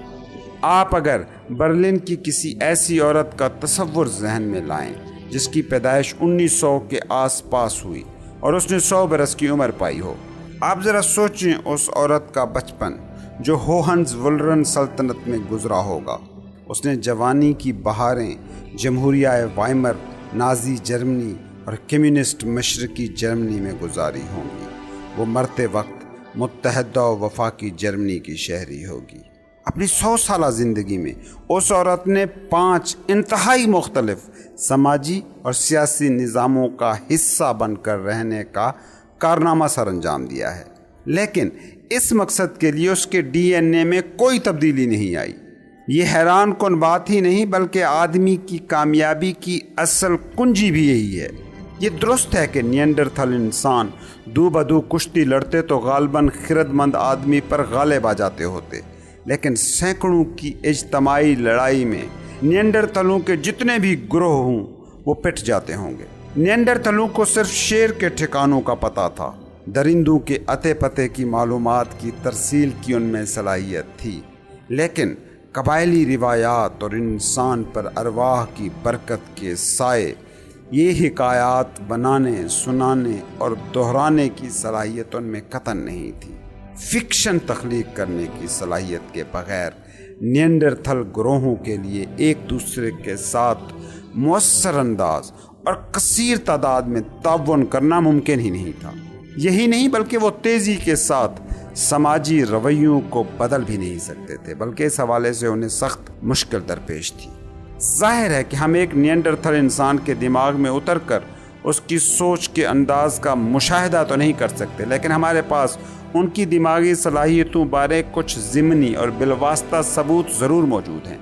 آپ اگر برلن کی کسی ایسی عورت کا تصور ذہن میں لائیں جس کی پیدائش 1900 کے آس پاس ہوئی اور اس نے 100 برس کی عمر پائی ہو، آپ ذرا سوچیں اس عورت کا بچپن جو ہوہنز ولرن سلطنت میں گزرا ہوگا۔ اس نے جوانی کی بہاریں جمہوریہ وائمر، نازی جرمنی اور کمیونسٹ مشرقی جرمنی میں گزاری ہوں گی۔ وہ مرتے وقت متحدہ و وفاقی جرمنی کی شہری ہوگی۔ اپنی 100 سالہ زندگی میں اس عورت نے 5 انتہائی مختلف سماجی اور سیاسی نظاموں کا حصہ بن کر رہنے کا کارنامہ سر انجام دیا ہے، لیکن اس مقصد کے لیے اس کے ڈی این اے میں کوئی تبدیلی نہیں آئی۔ یہ حیران کن بات ہی نہیں بلکہ آدمی کی کامیابی کی اصل کنجی بھی یہی ہے۔ یہ درست ہے کہ نیانڈرتھل انسان دو بدو کشتی لڑتے تو غالباً خرد مند آدمی پر غالب آ جاتے ہوتے، لیکن سینکڑوں کی اجتماعی لڑائی میں نیانڈرتھلوں کے جتنے بھی گروہ ہوں وہ پٹ جاتے ہوں گے۔ نیانڈرتھلوں کو صرف شیر کے ٹھکانوں کا پتہ تھا، درندوں کے اتے پتے کی معلومات کی ترسیل کی ان میں صلاحیت تھی، لیکن قبائلی روایات اور انسان پر ارواح کی برکت کے سائے، یہ حکایات بنانے، سنانے اور دہرانے کی صلاحیت ان میں قطعاً نہیں تھی۔ فکشن تخلیق کرنے کی صلاحیت کے بغیر نیانڈرتھل گروہوں کے لیے ایک دوسرے کے ساتھ مؤثر انداز اور کثیر تعداد میں تعاون کرنا ممکن ہی نہیں تھا۔ یہی نہیں بلکہ وہ تیزی کے ساتھ سماجی رویوں کو بدل بھی نہیں سکتے تھے، بلکہ اس حوالے سے انہیں سخت مشکل درپیش تھی۔ ظاہر ہے کہ ہم ایک نیانڈرتھل انسان کے دماغ میں اتر کر اس کی سوچ کے انداز کا مشاہدہ تو نہیں کر سکتے، لیکن ہمارے پاس ان کی دماغی صلاحیتوں بارے کچھ ضمنی اور بالواسطہ ثبوت ضرور موجود ہیں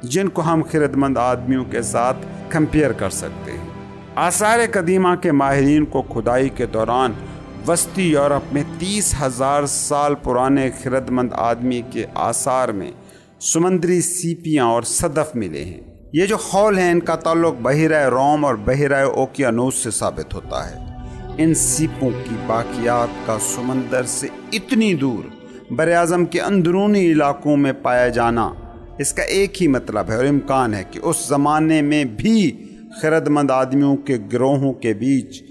جن کو ہم خرد مند آدمیوں کے ساتھ کمپیئر کر سکتے ہیں۔ آثار قدیمہ کے ماہرین کو کھدائی کے دوران وسطی یورپ میں 30,000 سال پرانے خرد مند آدمی کے آثار میں سمندری سیپیاں اور صدف ملے ہیں۔ یہ جو خول ہیں ان کا تعلق بحیرہ روم اور بحیرہ اوقیانوس سے ثابت ہوتا ہے۔ ان سیپوں کی باقیات کا سمندر سے اتنی دور براعظم کے اندرونی علاقوں میں پایا جانا، اس کا ایک ہی مطلب ہے اور امکان ہے کہ اس زمانے میں بھی خرد مند آدمیوں کے گروہوں کے بیچ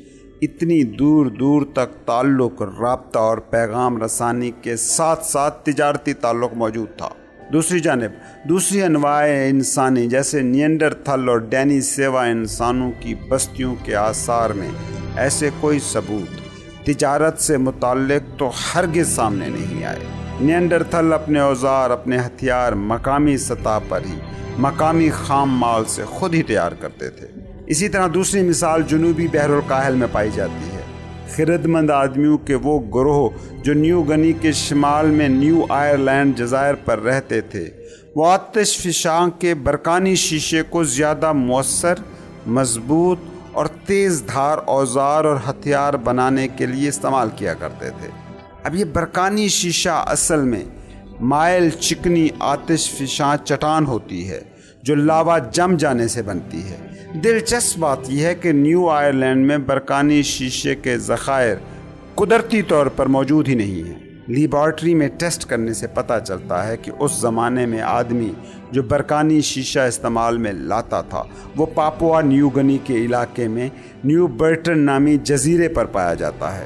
اتنی دور دور تک تعلق، رابطہ اور پیغام رسانی کے ساتھ ساتھ تجارتی تعلق موجود تھا۔ دوسری جانب دوسری انواع انسانی جیسے نیانڈرتھل اور ڈینی سیوا انسانوں کی بستیوں کے آثار میں ایسے کوئی ثبوت تجارت سے متعلق تو ہرگز سامنے نہیں آئے۔ نیانڈرتھل اپنے اوزار، اپنے ہتھیار مقامی سطح پر ہی مقامی خام مال سے خود ہی تیار کرتے تھے۔ اسی طرح دوسری مثال جنوبی بحر الکاہل میں پائی جاتی ہے۔ خرد مند آدمیوں کے وہ گروہ جو نیو گنی کے شمال میں نیو آئرلینڈ جزائر پر رہتے تھے، وہ آتش فشاں کے برقانی شیشے کو زیادہ مؤثر، مضبوط اور تیز دھار اوزار اور ہتھیار بنانے کے لیے استعمال کیا کرتے تھے۔ اب یہ برقانی شیشہ اصل میں مائل چکنی آتش فشاں چٹان ہوتی ہے جو لاوا جم جانے سے بنتی ہے۔ دلچسپ بات یہ ہے کہ نیو آئرلینڈ میں برقانی شیشے کے ذخائر قدرتی طور پر موجود ہی نہیں ہیں۔ لیبارٹری میں ٹیسٹ کرنے سے پتہ چلتا ہے کہ اس زمانے میں آدمی جو برقانی شیشہ استعمال میں لاتا تھا وہ پاپوا نیو گنی کے علاقے میں نیو برٹن نامی جزیرے پر پایا جاتا ہے۔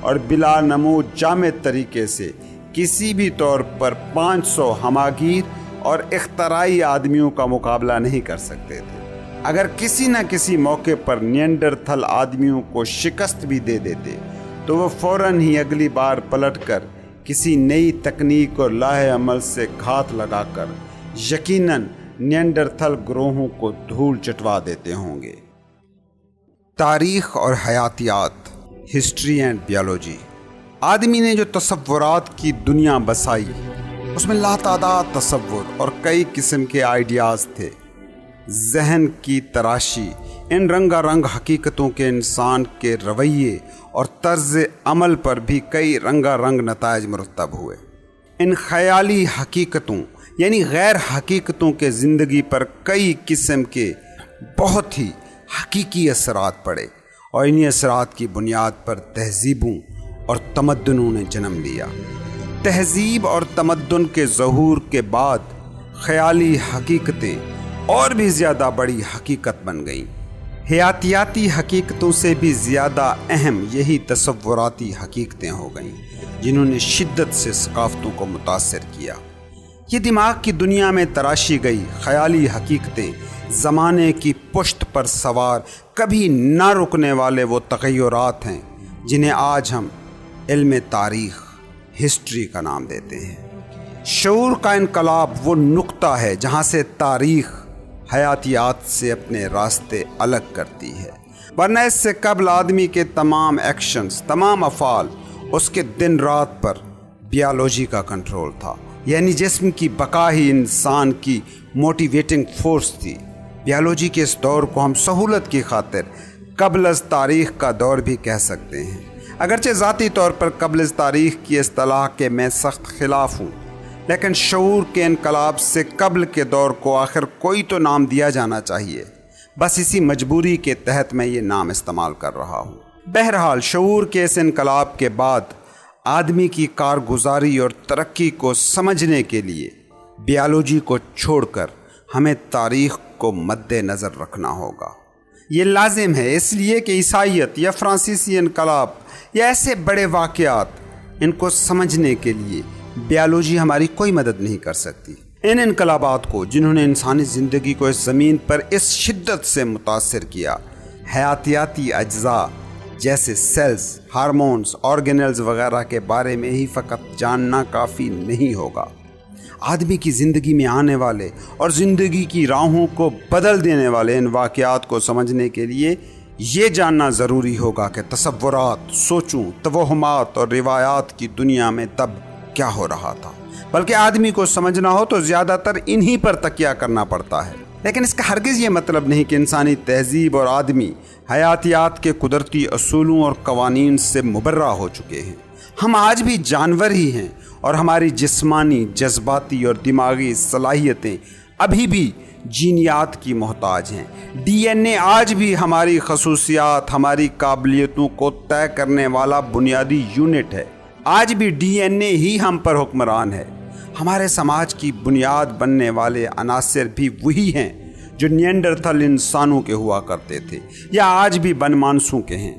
اور بلا نمود جامد طریقے سے کسی بھی طور پر 500 ہماگیر اور اختراعی آدمیوں کا مقابلہ نہیں کر سکتے تھے۔ اگر کسی نہ کسی موقع پر نیانڈرتھل آدمیوں کو شکست بھی دے دیتے تو وہ فوراً ہی اگلی بار پلٹ کر کسی نئی تکنیک اور لاہ عمل سے گھات لگا کر یقیناً نیانڈرتھل گروہوں کو دھول چٹوا دیتے ہوں گے۔ تاریخ اور حیاتیات، ہسٹری اینڈ بیالوجی۔ آدمی نے جو تصورات کی دنیا بسائی اس میں لاتعداد تصور اور کئی قسم کے آئیڈیاز تھے۔ ذہن کی تراشی، ان رنگا رنگ حقیقتوں کے انسان کے رویے اور طرز عمل پر بھی کئی رنگا رنگ نتائج مرتب ہوئے۔ ان خیالی حقیقتوں یعنی غیر حقیقتوں کے زندگی پر کئی قسم کے بہت ہی حقیقی اثرات پڑے اور انہی اثرات کی بنیاد پر تہذیبوں اور تمدنوں نے جنم لیا۔ تہذیب اور تمدن کے ظہور کے بعد خیالی حقیقتیں اور بھی زیادہ بڑی حقیقت بن گئیں۔ حیاتیاتی حقیقتوں سے بھی زیادہ اہم یہی تصوراتی حقیقتیں ہو گئیں جنہوں نے شدت سے ثقافتوں کو متاثر کیا۔ یہ دماغ کی دنیا میں تراشی گئی خیالی حقیقتیں زمانے کی پشت پر سوار کبھی نہ رکنے والے وہ تغیرات ہیں جنہیں آج ہم علم تاریخ، ہسٹری کا نام دیتے ہیں۔ شعور کا انقلاب وہ نقطہ ہے جہاں سے تاریخ حیاتیات سے اپنے راستے الگ کرتی ہے، ورنہ اس سے قبل آدمی کے تمام ایکشنز، تمام افعال، اس کے دن رات پر بیالوجی کا کنٹرول تھا، یعنی جسم کی بقا ہی انسان کی موٹیویٹنگ فورس تھی۔ بیالوجی کے اس دور کو ہم سہولت کی خاطر قبل از تاریخ کا دور بھی کہہ سکتے ہیں، اگرچہ ذاتی طور پر قبل از تاریخ کی اصطلاح کے میں سخت خلاف ہوں، لیکن شعور کے انقلاب سے قبل کے دور کو آخر کوئی تو نام دیا جانا چاہیے، بس اسی مجبوری کے تحت میں یہ نام استعمال کر رہا ہوں۔ بہرحال شعور کے اس انقلاب کے بعد آدمی کی کارگزاری اور ترقی کو سمجھنے کے لیے بیالوجی کو چھوڑ کر ہمیں تاریخ کو مد نظر رکھنا ہوگا۔ یہ لازم ہے اس لیے کہ عیسائیت یا فرانسیسی انقلاب یا ایسے بڑے واقعات، ان کو سمجھنے کے لیے بیالوجی ہماری کوئی مدد نہیں کر سکتی۔ ان انقلابات کو جنہوں نے انسانی زندگی کو اس زمین پر اس شدت سے متاثر کیا، حیاتیاتی اجزاء جیسے سیلز، ہارمونز، آرگینلز وغیرہ کے بارے میں ہی فقط جاننا کافی نہیں ہوگا۔ آدمی کی زندگی میں آنے والے اور زندگی کی راہوں کو بدل دینے والے ان واقعات کو سمجھنے کے لیے یہ جاننا ضروری ہوگا کہ تصورات، سوچوں، توہمات اور روایات کی دنیا میں تب کیا ہو رہا تھا۔ بلکہ آدمی کو سمجھنا ہو تو زیادہ تر انہی پر تکیہ کرنا پڑتا ہے، لیکن اس کا ہرگز یہ مطلب نہیں کہ انسانی تہذیب اور آدمی حیاتیات کے قدرتی اصولوں اور قوانین سے مبرہ ہو چکے ہیں۔ ہم آج بھی جانور ہی ہیں اور ہماری جسمانی، جذباتی اور دماغی صلاحیتیں ابھی بھی جینیات کی محتاج ہیں۔ ڈی این اے آج بھی ہماری خصوصیات، ہماری قابلیتوں کو طے کرنے والا بنیادی یونٹ ہے۔ آج بھی ڈی این اے ہی ہم پر حکمران ہے۔ ہمارے سماج کی بنیاد بننے والے عناصر بھی وہی ہیں جو نیانڈرتھل انسانوں کے ہوا کرتے تھے یا آج بھی بن مانسوں کے ہیں۔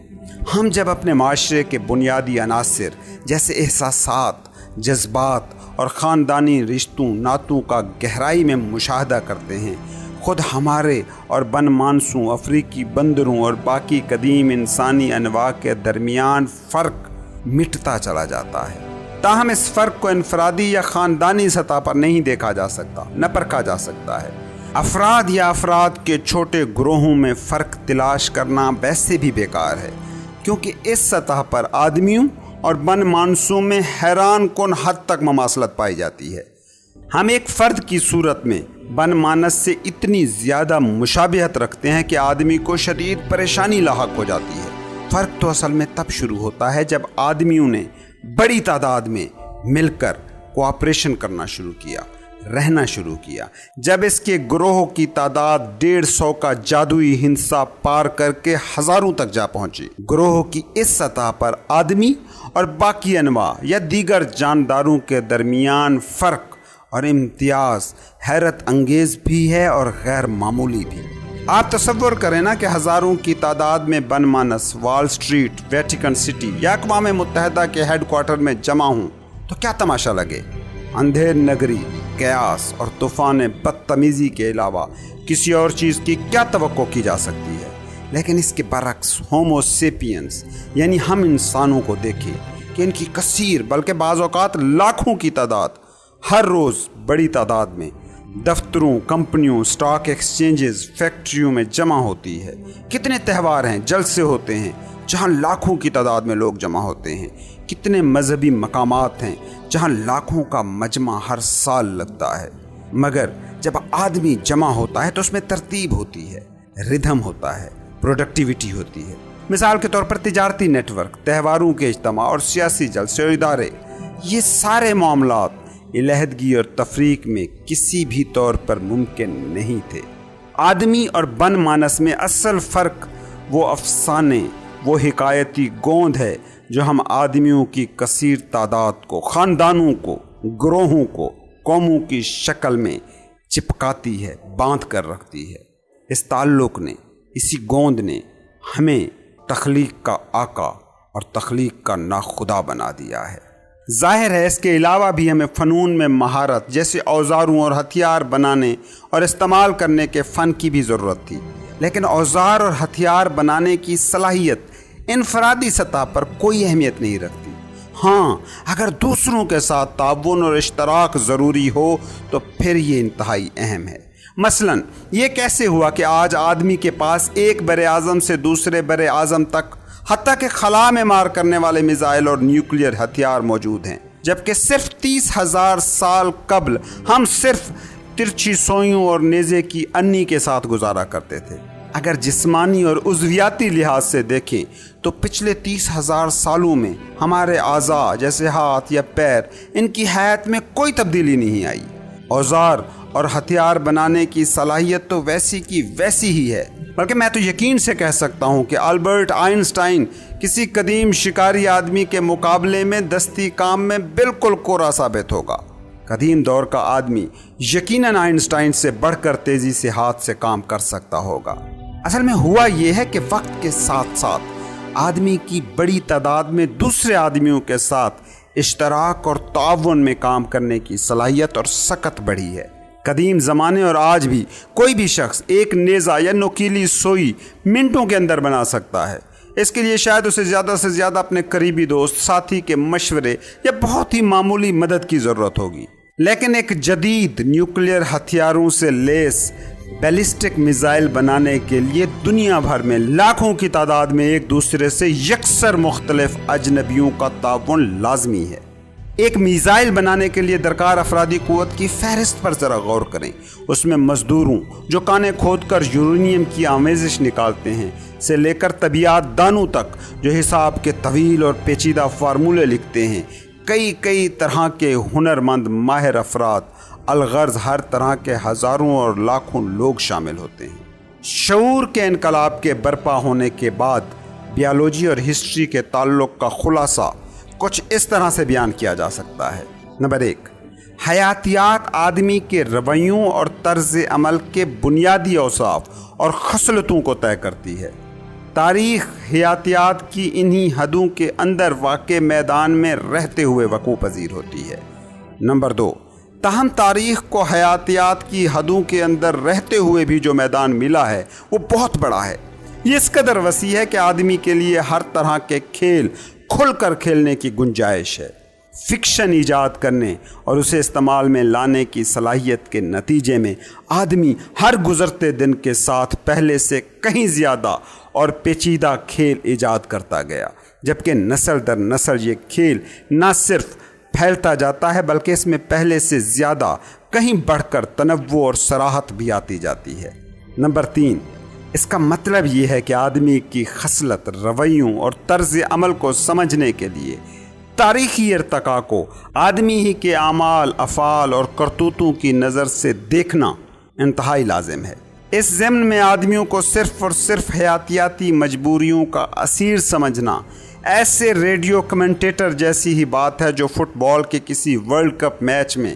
ہم جب اپنے معاشرے کے بنیادی عناصر جیسے احساسات، جذبات اور خاندانی رشتوں ناتوں کا گہرائی میں مشاہدہ کرتے ہیں، خود ہمارے اور بن مانسوں، افریقی بندروں اور باقی قدیم انسانی انواع کے درمیان فرق مٹتا چلا جاتا ہے۔ تاہم اس فرق کو انفرادی یا خاندانی سطح پر نہیں دیکھا جا سکتا، نہ پرکھا جا سکتا ہے۔ افراد یا افراد کے چھوٹے گروہوں میں فرق تلاش کرنا ویسے بھی بیکار ہے، کیونکہ اس سطح پر آدمیوں اور بن مانسوں میں حیران کن حد تک مماثلت پائی جاتی ہے۔ ہم ایک فرد کی صورت میں بن مانس سے اتنی زیادہ مشابہت رکھتے ہیں کہ آدمی کو شدید پریشانی لاحق ہو جاتی ہے۔ فرق تو اصل میں تب شروع ہوتا ہے جب آدمیوں نے بڑی تعداد میں مل کر کوآپریشن کرنا شروع کیا، رہنا شروع کیا، جب اس کے گروہ کی تعداد 150 کا جادوئی ہندسہ پار کر کے ہزاروں تک جا پہنچی۔ گروہ کی اس سطح پر آدمی اور باقی انواع یا دیگر جانداروں کے درمیان فرق اور امتیاز حیرت انگیز بھی ہے اور غیر معمولی بھی۔ آپ تصور کریں نا کہ ہزاروں کی تعداد میں بن مانس وال سٹریٹ، ویٹیکن سٹی یا اقوام متحدہ کے ہیڈ کوارٹر میں جمع ہوں تو کیا تماشا لگے۔ اندھیر نگری، قیاس اور طوفان بدتمیزی کے علاوہ کسی اور چیز کی کیا توقع کی جا سکتی ہے؟ لیکن اس کے برعکس ہومو سیپینس یعنی ہم انسانوں کو دیکھیں کہ ان کی کثیر بلکہ بعض اوقات لاکھوں کی تعداد ہر روز بڑی تعداد میں دفتروں، کمپنیوں، سٹاک ایکسچینجز، فیکٹریوں میں جمع ہوتی ہے۔ کتنے تہوار ہیں، جلسے ہوتے ہیں جہاں لاکھوں کی تعداد میں لوگ جمع ہوتے ہیں۔ کتنے مذہبی مقامات ہیں جہاں لاکھوں کا مجمع ہر سال لگتا ہے۔ مگر جب آدمی جمع ہوتا ہے تو اس میں ترتیب ہوتی ہے، ردھم ہوتا ہے، پروڈکٹیوٹی ہوتی ہے۔ مثال کے طور پر تجارتی نیٹ ورک، تہواروں کے اجتماع اور سیاسی جلسے اور ادارے، یہ سارے معاملات علیحدگی اور تفریق میں کسی بھی طور پر ممکن نہیں تھے۔ آدمی اور بن مانس میں اصل فرق وہ افسانے، وہ حکایتی گوند ہے جو ہم آدمیوں کی کثیر تعداد کو، خاندانوں کو، گروہوں کو قوموں کی شکل میں چپکاتی ہے، باندھ کر رکھتی ہے۔ اس تعلق نے، اسی گوند نے ہمیں تخلیق کا آقا اور تخلیق کا ناخدا بنا دیا ہے۔ ظاہر ہے اس کے علاوہ بھی ہمیں فنون میں مہارت جیسے اوزاروں اور ہتھیار بنانے اور استعمال کرنے کے فن کی بھی ضرورت تھی، لیکن اوزار اور ہتھیار بنانے کی صلاحیت انفرادی سطح پر کوئی اہمیت نہیں رکھتی۔ ہاں، اگر دوسروں کے ساتھ تعاون اور اشتراک ضروری ہو تو پھر یہ انتہائی اہم ہے۔ مثلاً یہ کیسے ہوا کہ آج آدمی کے پاس ایک بر اعظم سے دوسرے بر اعظم تک، حتیٰ کہ خلا میں مار کرنے والے میزائل اور نیوکلیئر ہتھیار موجود ہیں، جبکہ صرف 30,000 سال قبل ہم صرف ترچھی سوئیوں اور نیزے کی انی کے ساتھ گزارا کرتے تھے۔ اگر جسمانی اور عضویاتی لحاظ سے دیکھیں تو پچھلے 30,000 سالوں میں ہمارے اعضاء جیسے ہاتھ یا پیر، ان کی حیات میں کوئی تبدیلی نہیں آئی۔ اوزار اور ہتھیار بنانے کی صلاحیت تو ویسی کی ویسی ہی ہے، بلکہ میں تو یقین سے کہہ سکتا ہوں کہ البرٹ آئنسٹائن کسی قدیم شکاری آدمی کے مقابلے میں دستی کام میں بالکل کوڑا ثابت ہوگا۔ قدیم دور کا آدمی یقیناً آئنسٹائن سے بڑھ کر تیزی سے ہاتھ سے کام کر سکتا ہوگا۔ اصل میں ہوا یہ ہے کہ وقت کے ساتھ ساتھ آدمی کی بڑی تعداد میں دوسرے آدمیوں کے ساتھ اشتراک اور تعاون میں کام کرنے کی صلاحیت اور سکت بڑھی ہے۔ قدیم زمانے اور آج بھی کوئی بھی شخص ایک نیزہ یا نوکیلی سوئی منٹوں کے اندر بنا سکتا ہے۔ اس کے لیے شاید اسے زیادہ سے زیادہ اپنے قریبی دوست، ساتھی کے مشورے یا بہت ہی معمولی مدد کی ضرورت ہوگی۔ لیکن ایک جدید نیوکلیئر ہتھیاروں سے لیس بیلسٹک میزائل بنانے کے لیے دنیا بھر میں لاکھوں کی تعداد میں ایک دوسرے سے یکسر مختلف اجنبیوں کا تعاون لازمی ہے۔ ایک میزائل بنانے کے لیے درکار افرادی قوت کی فہرست پر ذرا غور کریں۔ اس میں مزدوروں جو کانیں کھود کر یورینیم کی آمیزش نکالتے ہیں سے لے کر طبیعیات دانوں تک جو حساب کے طویل اور پیچیدہ فارمولے لکھتے ہیں، کئی طرح کے ہنرمند ماہر افراد، الغرض ہر طرح کے ہزاروں اور لاکھوں لوگ شامل ہوتے ہیں۔ شعور کے انقلاب کے برپا ہونے کے بعد بیالوجی اور ہسٹری کے تعلق کا خلاصہ کچھ اس طرح سے بیان کیا جا سکتا ہے۔ نمبر 1، حیاتیات آدمی کے رویوں اور طرز عمل کے بنیادی اوصاف اور خصلتوں کو طے کرتی ہے۔ تاریخ حیاتیات کی انہی حدوں کے اندر واقع میدان میں رہتے ہوئے وقوع پذیر ہوتی ہے۔ نمبر 2، تاہم تاریخ کو حیاتیات کی حدوں کے اندر رہتے ہوئے بھی جو میدان ملا ہے وہ بہت بڑا ہے۔ یہ اس قدر وسیع ہے کہ آدمی کے لیے ہر طرح کے کھیل کھل کر کھیلنے کی گنجائش ہے۔ فکشن ایجاد کرنے اور اسے استعمال میں لانے کی صلاحیت کے نتیجے میں آدمی ہر گزرتے دن کے ساتھ پہلے سے کہیں زیادہ اور پیچیدہ کھیل ایجاد کرتا گیا، جبکہ نسل در نسل یہ کھیل نہ صرف پھیلتا جاتا ہے بلکہ اس میں پہلے سے زیادہ کہیں بڑھ کر تنوع اور صراحت بھی آتی جاتی ہے۔ نمبر 3، اس کا مطلب یہ ہے کہ آدمی کی خصلت، رویوں اور طرز عمل کو سمجھنے کے لیے تاریخی ارتقاء کو آدمی ہی کے اعمال، افعال اور کرتوتوں کی نظر سے دیکھنا انتہائی لازم ہے۔ اس ضمن میں آدمیوں کو صرف اور صرف حیاتیاتی مجبوریوں کا اسیر سمجھنا ایسے ریڈیو کمنٹیٹر جیسی ہی بات ہے جو فٹ بال کے کسی ورلڈ کپ میچ میں